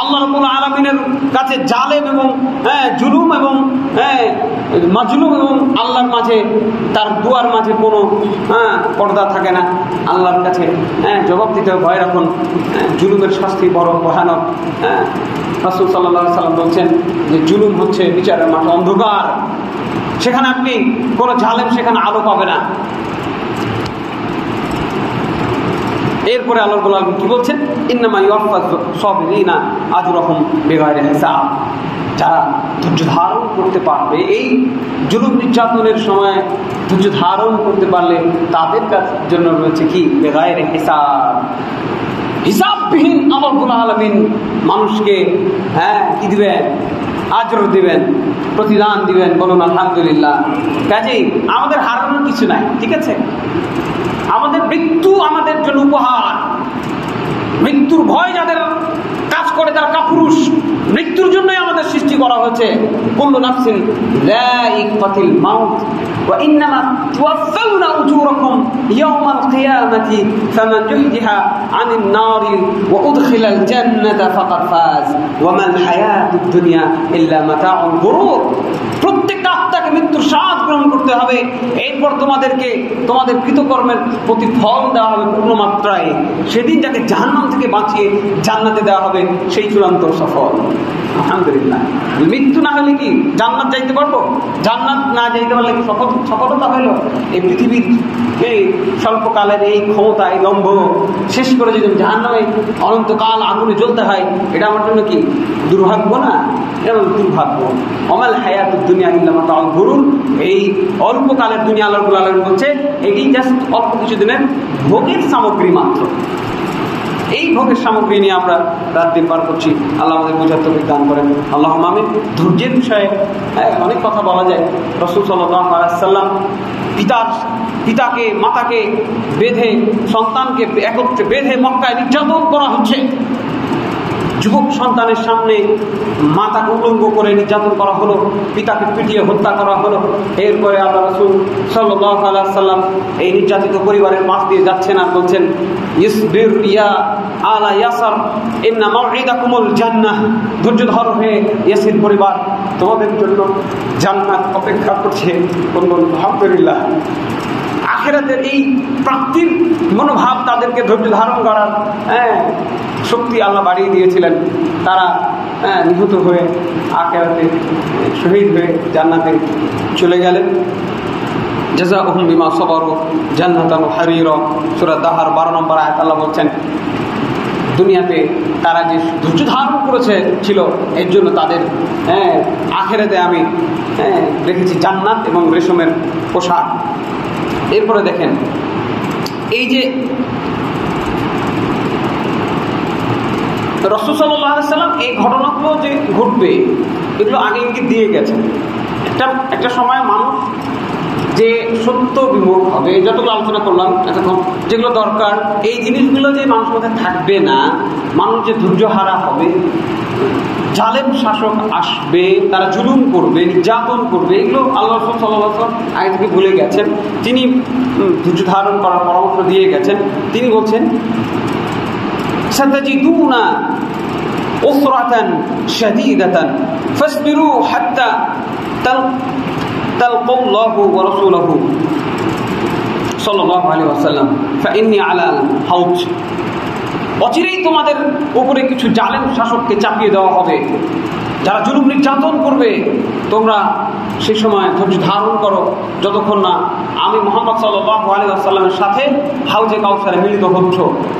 আল্লাহ রাব্বুল আলামিনের কাছে জালেম এবং জুলুম এবং মাজলুম এবং আল্লাহর মাঝে, তার দুয়ার মাঝে কোনো পর্দা থাকে না। আল্লাহর কাছে জবাব দিতে ভয় রাখুন। জুলুমের শাস্তি বড় ভয়ানক। রাসূল সাল্লাল্লাহু আলাইহি সাল্লাম বলছেন যে জুলুম হচ্ছে বিচারের মাঠে অন্ধকার, সেখানে আপনি কোনো জালেম সেখানে আলো পাবে না। এরপরে আল্লাহ রাব্বুল আলামিন কি বলছেন? ইন্নামা ইউওয়াফাস সাবিরিনা আজরাহুম বিগাইরি হিসাব। যারা ধৈর্য ধারণ করতে পারবে, এই জুলুম নির্যাতনের সময় ধৈর্য ধারণ করতে পারলে তাদের জন্য রয়েছে কি? বিগাইরি হিসাব। হিসাববিহীন আল্লাহ রাব্বুল আলামিন মানুষকে কি দিবেন? আজর দিবেন, প্রতিদান দিবেন। বলুন আলহামদুলিল্লাহ। কাজেই আমাদের হারানোর কিছু নাই, ঠিক আছে? আমাদের মৃত্যু আমাদের জন্য উপহার। মৃত্যুর ভয় যাদের কাজ করে তারা কাপুরুষ, মৃত্যুর জন্যই আমাদের সৃষ্টি করা হয়েছে। কুল্লু নাফসিন যায়িকাতুল মাউত ওয়া ইন্নামা তুওয়াফাউনা উজুরাকুম ইয়াওমাল কিয়ামাতি ফামান যুহদিহা আনিন নারি ওয়া উদখিলাল জান্নাতা ফাকাদ ফাজ ওয়া মাল হায়াতুদ দুনিয়া ইল্লা মাতাউল গুরুর। প্রত্যেকটা আত্মাকে মৃত্যুর স্বাদ গ্রহণ করতে হবে, এরপর তোমাদেরকে তোমাদের কৃতকর্মের প্রতিফল দেওয়া হবে পূর্ণ মাত্রায়। সেদিন যাকে জাহান্নাম থেকে বাঁচিয়ে জান্নাতে দেওয়া হবে, সেই চূড়ান্ত সফল। আলহামদুলিল্লাহ। মৃত্যু না হলে কি জান্নাত যাইতে পারবো? জান্নাত না যাইতে পারলে কি সফলতা হলো? এই পৃথিবীর এই স্বল্পকালের এই ক্ষমতা, এই দম্ভ শেষ করে যদি জাহান্নামে অনন্তকাল আগুনে জ্বলতে হয়, এটা আমার জন্য কি দুর্ভাগ্য না? এটা দুর্ভাগ্য। অমাল হায়াতুদ দুনিয়া ইল্লা মাতাউল গুরুর। এই অল্পকালের দুনিয়া আল্লাহ রাব্বুল আলামিন বলছে এটি জাস্ট অল্প কিছু দিনের ভোগের সামগ্রী মাত্র। এই ভোগের সামগ্রী নিয়ে আমরা রাত দিন পার করছি। আল্লাহ আমাদের বোঝার তৌফিক দান করেন। আল্লাহুম্মা আমিন। ধৈর্যের বিষয়ে অনেক কথা বলা যায়। রাসূল সাল্লাল্লাহু আলাইহি ওয়াসাল্লাম পিতাকে মাতাকে বেঁধে, সন্তানকে একত্রে বেঁধে মক্কায় নির্যাতন করা হচ্ছে। যুবক সন্তানের সামনে মাতাকে উলঙ্গ করে নির্যাতন করা হলো, পিতাকে পিটিয়ে হত্যা করা হলো। এরপরে আল্লাহ রাসূল সাল্লাল্লাহু আলাইহি ওয়াসাল্লাম এই নির্যাতিত পরিবারের পাশ দিয়ে যাচ্ছেন আর বলছেন, ইসবির ইয়া আলা ইয়াসার ইন্না মাউইদাকুমুল জান্নাহ। ধৈর্য ধরো হে ইয়াসির পরিবার, তোমাদের জন্য জান্নাত অপেক্ষা করছে। আলহামদুলিল্লাহ। আখিরাতের এই প্রাপ্তির মনোভাব তাদেরকে ধৈর্য ধারণ করার শক্তি আল্লাহ বাড়িয়ে দিয়েছিলেন। তারা নিহত হয়ে আখিরাতে শহীদ হয়ে জান্নাতে চলে গেলেন। জাযাউহুম বিমা সাবারু জান্নাতান ওয়া হারিরা। সূরা দাহার 12 নম্বর আয়াত আল্লাহ বলছেন, দুনিয়াতে তারা যে ধৈর্য ধারণ করেছে ছিল, এর জন্য তাদের আখিরাতে আমি রেখেছি জান্নাত এবং রেশমের পোশাক। এরপরে দেখেন, এই যে রাসূল সাল্লাল্লাহু আলাইহি ওয়াসাল্লাম এই ঘটনাগুলো যে ঘটবে, এগুলো আগে ইঙ্গিত দিয়ে গেছেন। একটা সময় মানুষ যে সত্য বিমুখ হবে, যতগুলো আলোচনা করলাম এতক্ষণ, যেগুলো দরকার, এই জিনিসগুলো যে মানুষের মধ্যে থাকবে না, মানুষ যে ধৈর্য হারা হবে, জালেম শাসক আসবে, তারা জুলুম করবে, নির্যাতন করবে, এগুলো আল্লাহ রাসূল সাল্লাল্লাহু আলাইহি ওয়াসাল্লাম আগে থেকে ভুলে গেছেন। তিনি ধৈর্য ধারণ করার পরামর্শ দিয়ে গেছেন। তিনি বলছেন, সাতাজিদুনা উসরাতান শাদীদাতান ফাসবিরু হাত্তা তালকাল্লাহু ওয়া রাসূলুহু সাল্লাল্লাহু আলাইহি ওয়াসাল্লাম ফাইন্নী আলাল হাউজ। অচিরেই তোমাদের উপরে কিছু জালেম শাসককে চাপিয়ে দেওয়া হবে, যারা জুলুম নির্যাতন করবে। তোমরা সেই সময় ধৈর্য ধারণ করো, যতক্ষণ না আমি মুহাম্মদ সাল্লাল্লাহু আলাইহি ওয়াসাল্লামের সাথে হাউজে কাউসারে মিলিত হচ্ছ।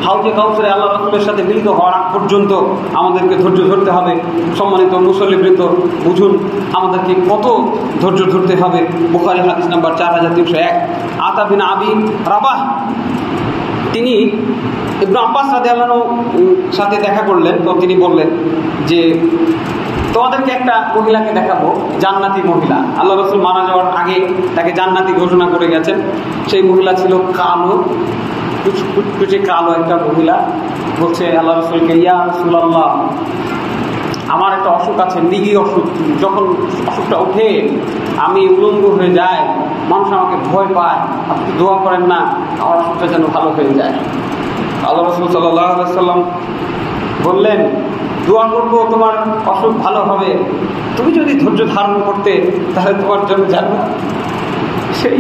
হাউজে কাউসারে আল্লাহ রাসূলের সাথে মিলিত হওয়ার আগ পর্যন্ত আমাদেরকে ধৈর্য ধরতে হবে। সম্মানিত মুসল্লিবৃন্দ, বুঝুন আমাদেরকে কত ধৈর্য ধরতে হবে। বুখারী হাদিস নাম্বার 4301। আতা বিন আবি রাবাহ তিনি ইবনে আব্বাস রাদিয়াল্লাহু সাথে দেখা করলেন। তো তিনি বললেন যে, তোমাদেরকে একটা মহিলাকে দেখাবো, জান্নাতি মহিলা। আল্লাহ রাসূল মারা যাওয়ার আগে তাকে জান্নাতি ঘোষণা করে গেছেন। সেই মহিলা ছিল কালো, কুচকুচে কালো একটা মহিলা। বলছে আল্লাহ রাসূলকে, ইয়া রাসূলুল্লাহ, আমার একটা অসুখ আছে, মৃগী অসুখ। যখন অসুখটা ওঠে আমি উলঙ্গ হয়ে যায়, মানুষ আমাকে ভয় পায়, আপনি দোয়া করেন না আমার অসুখটা যেন ভালো হয়ে যায়। আল্লাহ রাসূল সাল্লাল্লাহু আলাইহি ওয়াসাল্লাম বললেন, দোয়া করবো তোমার অসুখ ভালো হবে, তুমি যদি ধৈর্য ধারণ করতে তাহলে তোমার জন্য জান্নাত। সেই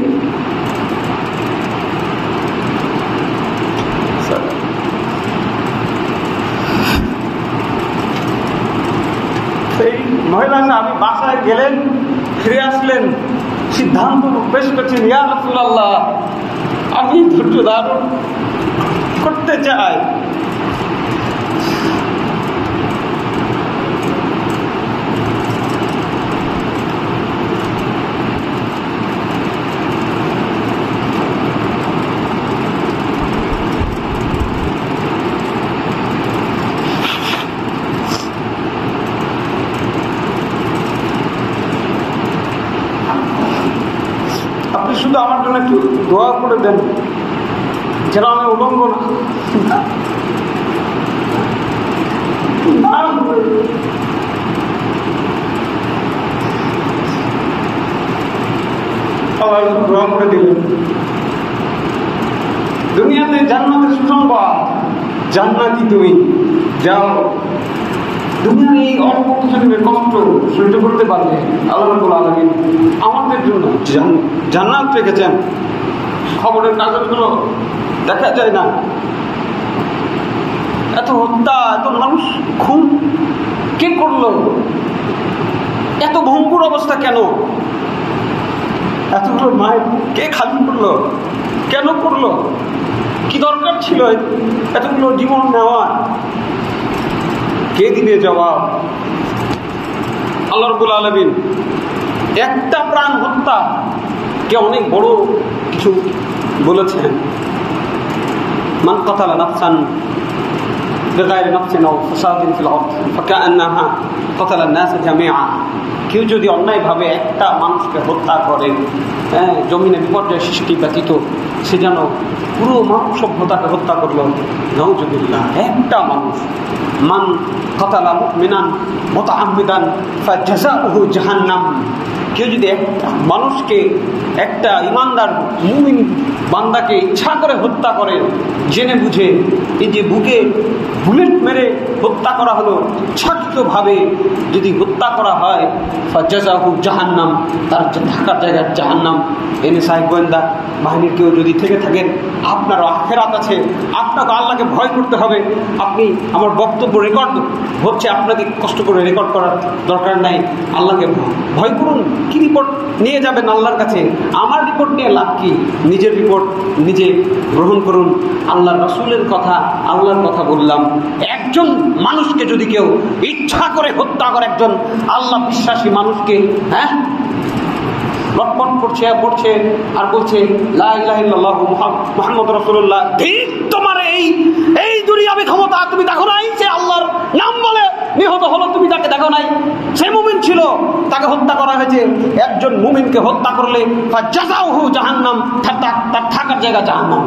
মহিলা আমি বাসায় গেলেন, ফিরে আসলেন, সিদ্ধান্ত পেশ করছেন, ইয়া রাসূলুল্লাহ, আমি ধৈর্য ধারণ করতে চাই। শুধু আমার জন্য একটু দোয়া করে দেন যেন আমি উলঙ্গ না। সাল্লাল্লাহু আলাইহি ওয়াসাল্লাম দোয়া করে দিলেন, দুনিয়াতে জান্নাতের সুসংবাদ, জান্নাতি তুমি যাও। দুনিয়ার এই অল্প কিছুদিনের কষ্ট সহ্য করতে পারলে আল্লাহ রাব্বুল আলামিন আমাদের জন্য জান্নাত রেখেছেন। খবরের কাগজগুলো দেখা যায় না, এত হত্যা, এত মানুষ খুন কে করলো? এত ভঙ্গুর অবস্থা কেন? এতগুলো মায়ের কে খালি করলো? কেন করলো? কি দরকার ছিল এতগুলো জীবন নেওয়ার? কে দিবে জবাব? আল্লাহ রাব্বুল আলামিন একটা প্রাণ হত্যা কে অনেক বড় কিছু বলেছেন। মান কাতালা নাফসান বিগাইরি নাফসিন আও ফাসাদিন ফিল আরদ ফাকান্নাহা কাতালা আন-নাস জামিআ। কেউ যদি অন্যায়ভাবে একটা মানুষকে হত্যা করে, জমিনে বিপর্যয় সৃষ্টি ব্যতীত, সে যেন পুরো মানব সভ্যতাকে হত্যা করলো। নাউজুবিল্লাহ। একটা মানুষ, মান কাতালা মুমিনান মুতাআম্মিদান ফাজাযাউহু জাহান্নাম। কেউ যদি একটা মানুষকে, একটা ইমানদার মুমিন বান্দাকে ইচ্ছা করে হত্যা করে, জেনে বুঝে, এই যে বুকে বুলেট মেরে হত্যা করা হলো, ইচ্ছাকৃতভাবে যদি হত্যা করা হয়, ফাজাযাউহু জাহান্নাম, তার থাকার জায়গা জাহান্নাম। এনে সাহেব গোয়েন্দা বাহিনীর কেউ যদি থেকে থাকেন, আপনার আখিরাত আছে, আপনাকে আল্লাহকে ভয় করতে হবে। আপনি আমার বক্তব্য রেকর্ড হচ্ছে, আপনাকে কষ্ট করে রেকর্ড করার দরকার নাই। আল্লাহকে ভয় করুন। কি রিপোর্ট নিয়ে যাবেন আল্লাহর কাছে? আমার রিপোর্ট নিয়ে লাভ কি? নিজের রিপোর্ট নিজে গ্রহণ করুন। আল্লাহর রাসূলের কথা, আল্লাহর কথা বললাম। একজন মানুষকে যদি কেউ ইচ্ছা করে হত্যা করে, একজন আল্লাহ বিশ্বাসী মানুষকে, লটপট করছে পড়ছে আর বলছে লা ইলাহা ইল্লাল্লাহু মুহাম্মাদুর রাসূলুল্লাহ, ঠিক তোমার এই দুনিয়াবি ক্ষমতা তুমি দেখো নাই? সে আল্লাহর নাম বলে নিহত হলো, তুমি তাকে দেখো নাই? সে মুমিন ছিল, তাকে হত্যা করা হয়েছে। একজন মুমিনকে হত্যা করলে ফাজাযাউহু জাহান্নাম, তার থাকার জায়গা জাহান্নাম।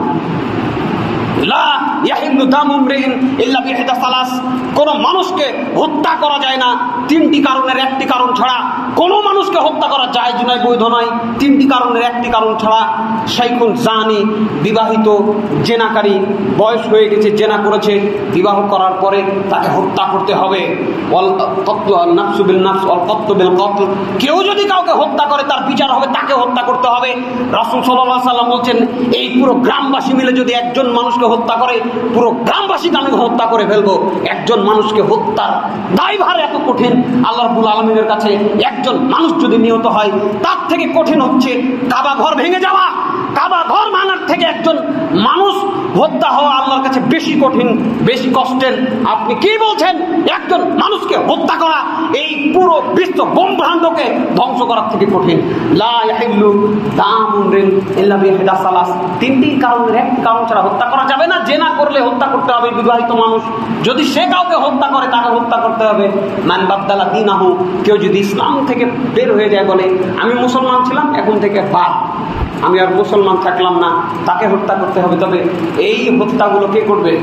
লা ইয়াহিল্লু দামু ইমরিইন ইল্লা বিহিদা সালাস। কোন মানুষকে হত্যা করা যায় না তিনটি কারণের একটি কারণ ছাড়া। কোন মানুষকে হত্যা করা জায়েজ নয়, বৈধ নয়, তিনটি কারণের একটি কারণ ছাড়া। শাইখুন জানি, বিবাহিত জেনাকারী, বয়স হয়ে গেছে, জেনা করেছে, বিবাহ করার পরে তাকে হত্যা করতে হবে। ওয়াল কতলু আন নাফসু বিল নাফস ওয়াল কতলু বিল কতল। কেউ যদি কাউকে হত্যা করে তার বিচার হবে, তাকে হত্যা করতে হবে। রাসূল সাল্লাল্লাহু আলাইহি ওয়াসাল্লাম বলছেন, এই পুরো গ্রামবাসী মিলে যদি একজন মানুষকে হত্যা করে, পুরো গ্রামবাসীকে আমি হত্যা করে ফেলবো। একজন মানুষকে হত্যার দায়ভার এত কঠিন আল্লাহ রাব্বুল আলামিনের কাছে। একজন মানুষ যদি নিহত হয়, তার থেকে কঠিন হচ্ছে কাবা ঘর ভেঙে যাওয়া। কাবা ঘর ভাঙার থেকে একজন মানুষ হত্যা হওয়া আল্লাহর কাছে বেশি কঠিন, বেশি কষ্টের। আপনি কি বলছেন? একজন মানুষকে হত্যা করা এই পুরো বিশ্ব ব্রহ্মাণ্ডকে ধ্বংস করার থেকে কঠিন। লা ইয়াহিল্লু দামু ইমরিইন ইল্লা বিহিদা সালাস। তিনটি কারণের একটি কারণ ছাড়া হত্যা করা যাবে না। জেনা করলে হত্যা করতে হবে বিবাহিত মানুষ। যদি সে কাউকে হত্যা করে, তাকে হত্যা করতে হবে। মান বাদদালা দীনাহু, কেউ যদি ইসলাম থেকে বের হয়ে যায়, বলে আমি মুসলমান ছিলাম, এখন থেকে বাদ, আমি আর মুসলমান থাকলাম না, তাকে হত্যা করতে হবে। তবে এই হত্যাগুলো কে করবে?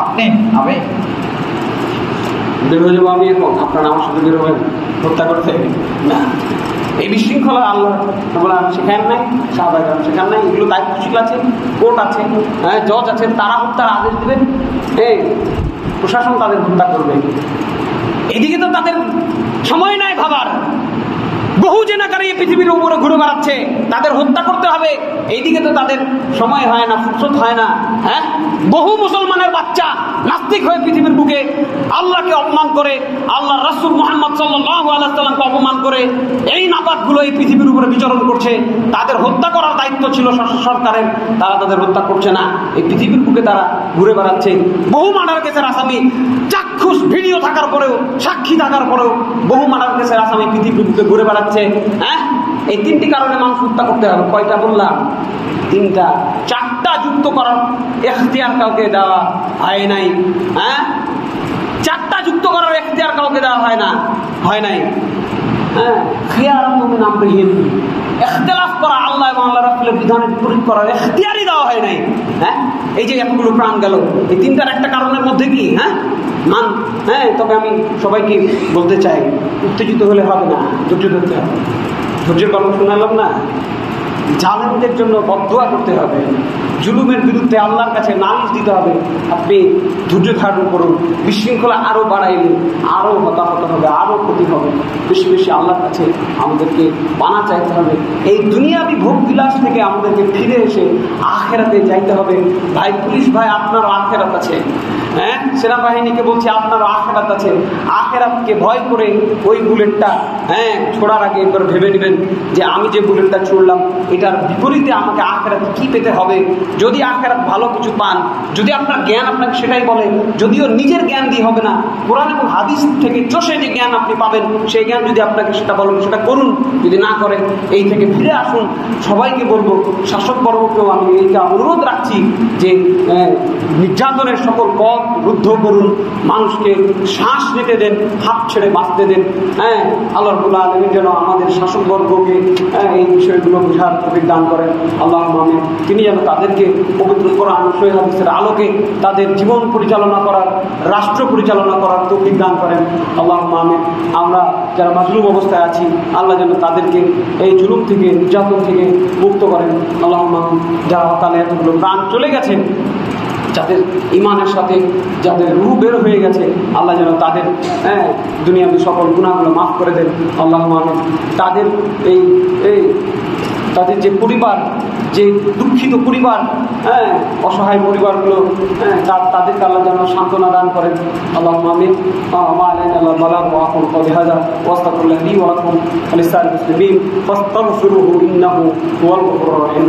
আপনি? আমি বের হয়ে যাবো? আমি এখন? আপনারা আমার সাথে বের হবেন হত্যা করতে? না। এই বিশৃঙ্খলা আল্লাহ শেখান নাই, সাহাবায়ে শেখান নাই। এগুলো দায়িত্বশীল আছে, কোর্ট আছে, জজ আছে, তারা হত্যার আদেশ দেবেন, প্রশাসন তাদের হত্যা করবে। এদিকে তো তাদের সময় নাই ভাবার। বহু জেনাকারী পৃথিবীর উপরে ঘুরে বেড়াচ্ছে, তাদের হত্যা করতে হবে। এইদিকে তো তাদের সময় হয় না, ফুরসত হয় না। বহু মুসলমানের বাচ্চা নাস্তিক হয়ে পৃথিবীর বুকে আল্লাহকে অপমান করে, আল্লাহ রাসূল মুহাম্মদ সাল্লাল্লাহু আলাইহি ওয়াসাল্লামকে অপমান করে এই নাপাকগুলো এই পৃথিবীর উপরে বিচরণ করছে। তাদের হত্যা করার দায়িত্ব ছিল সরকারের, তারা তাদের হত্যা করছে না। এই পৃথিবীর বুকে তারা ঘুরে বেড়াচ্ছে। বহু মার্ডার কেসের আসামি, চাক্ষুষ ভিডিও থাকার পরেও, সাক্ষী থাকার পরেও বহু মার্ডার কেসের আসামি পৃথিবীর বুকে ঘুরে বেড়াচ্ছে। এই তিনটি কারণে মানুষ হত্যা করতে হবে। কয়টা বললাম? তিনটা। চারটা যুক্ত করার এখতিয়ার কাউকে দেওয়া হয় নাই। চারটা যুক্ত করার এখতিয়ার কাউকে দেওয়া হয় নাই। খিয়ারাতুম মিন আমরিহিম, ইখতিলাফ করা, আল্লাহ এবং আল্লাহর রাসূলের বিধানের বিপরীত করার এখতিয়ারই দেওয়া হয় নাই। এই যে এতগুলো প্রাণ গেল, এই তিনটার একটা কারণের মধ্যে কি তবে আমি সবাইকে বলতে চাই, উত্তেজিত হলে হবে না, ধৈর্য ধরতে হবে। ধৈর্যের গল্প শোনালাম না? জালেমদের জন্য বদদোয়া করতে হবে, জুলুমের বিরুদ্ধে আল্লাহর কাছে নালিশ দিতে হবে। আপনি ধৈর্য ধারণ করুন। বিশৃঙ্খলা আরও বাড়াইলে আরও হতাহত হবে, আরও ক্ষতি হবে। বেশি বেশি আল্লাহর কাছে আমাদেরকে পানা চাইতে হবে। এই দুনিয়াবি ভোগ বিলাস থেকে আমাদেরকে ফিরে এসে আখেরাতে যাইতে হবে। ভাই পুলিশ ভাই, আপনারও আখেরাত আছে। হ্যাঁ, সেনাবাহিনীকে বলছে আপনারও আখেরাত আছে। আখেরাতকে ভয় করে ওই বুলেটটা ছোড়ার আগে একবার ভেবে নেবেন যে আমি যে বুলেটটা ছুড়লাম এটার বিপরীতে আমাকে আখেরাতে কি পেতে হবে। যদি আখেরাত ভালো কিছু পান, যদি আপনার জ্ঞান আপনাকে সেটাই বলে, যদিও নিজের জ্ঞান দিয়ে হবে না, কোরআন এবং হাদিস থেকে চষে যে জ্ঞান আপনি পাবেন সেই জ্ঞান যদি আপনাকে সেটা বলেন সেটা করুন। যদি না করেন এই থেকে ফিরে আসুন। সবাইকে বলবো, শাসক বর্গকেও আমি এইটা অনুরোধ রাখছি যে নির্যাতনের সকল পথ রুদ্ধ করুন, মানুষকে শ্বাস নিতে দেন, হাত ছেড়ে বাঁচতে দেন। আল্লাহ রাব্বুল আলামিন যেন আমাদের শাসক বর্গকে এই বিষয়গুলো বোঝার তৌফিক দান করেন। আল্লাহুম্মা আমিন। তিনি যেন তাদেরকে পবিত্র কোরআন ও সহিহ হাদিসের আলোকে তাদের জীবন পরিচালনা করার, রাষ্ট্র পরিচালনা করার তৌফিক দান করেন। আল্লাহুম্মা আমিন। আমরা যারা মাজলুম অবস্থায় আছি, আল্লাহ যেন তাদেরকে এই জুলুম থেকে, নির্যাতন থেকে মুক্ত করেন। আল্লাহুম্মা আমিন। যারা অকালে এতগুলো প্রাণ চলে গেছে, যাদের ইমানের সাথে যাদের রূহ বের হয়ে গেছে, আল্লাহ যেন তাদের দুনিয়াবি সকল গুনাহগুলো মাফ করে দেন। আল্লাহুম্মা আমিন। তাদের তাদের যে পরিবার, যে দুঃখিত পরিবার, অসহায় পরিবারগুলো, তাদেরকে আল্লাহ যেন সান্ত্বনা দান করেন। আল্লাহুম্মা আমিন। মা আলাইনা ইল্লাল বালাগ ওয়া আকুল কওলি হাযা ওয়া আস্তাগফিরুল্লাহ লি ওয়া লাকুম ওয়া লিসাইরিল মুসলিমিন ফাস্তাগফিরুহু ইন্নাহু হুয়াল গফুরুর রহিম।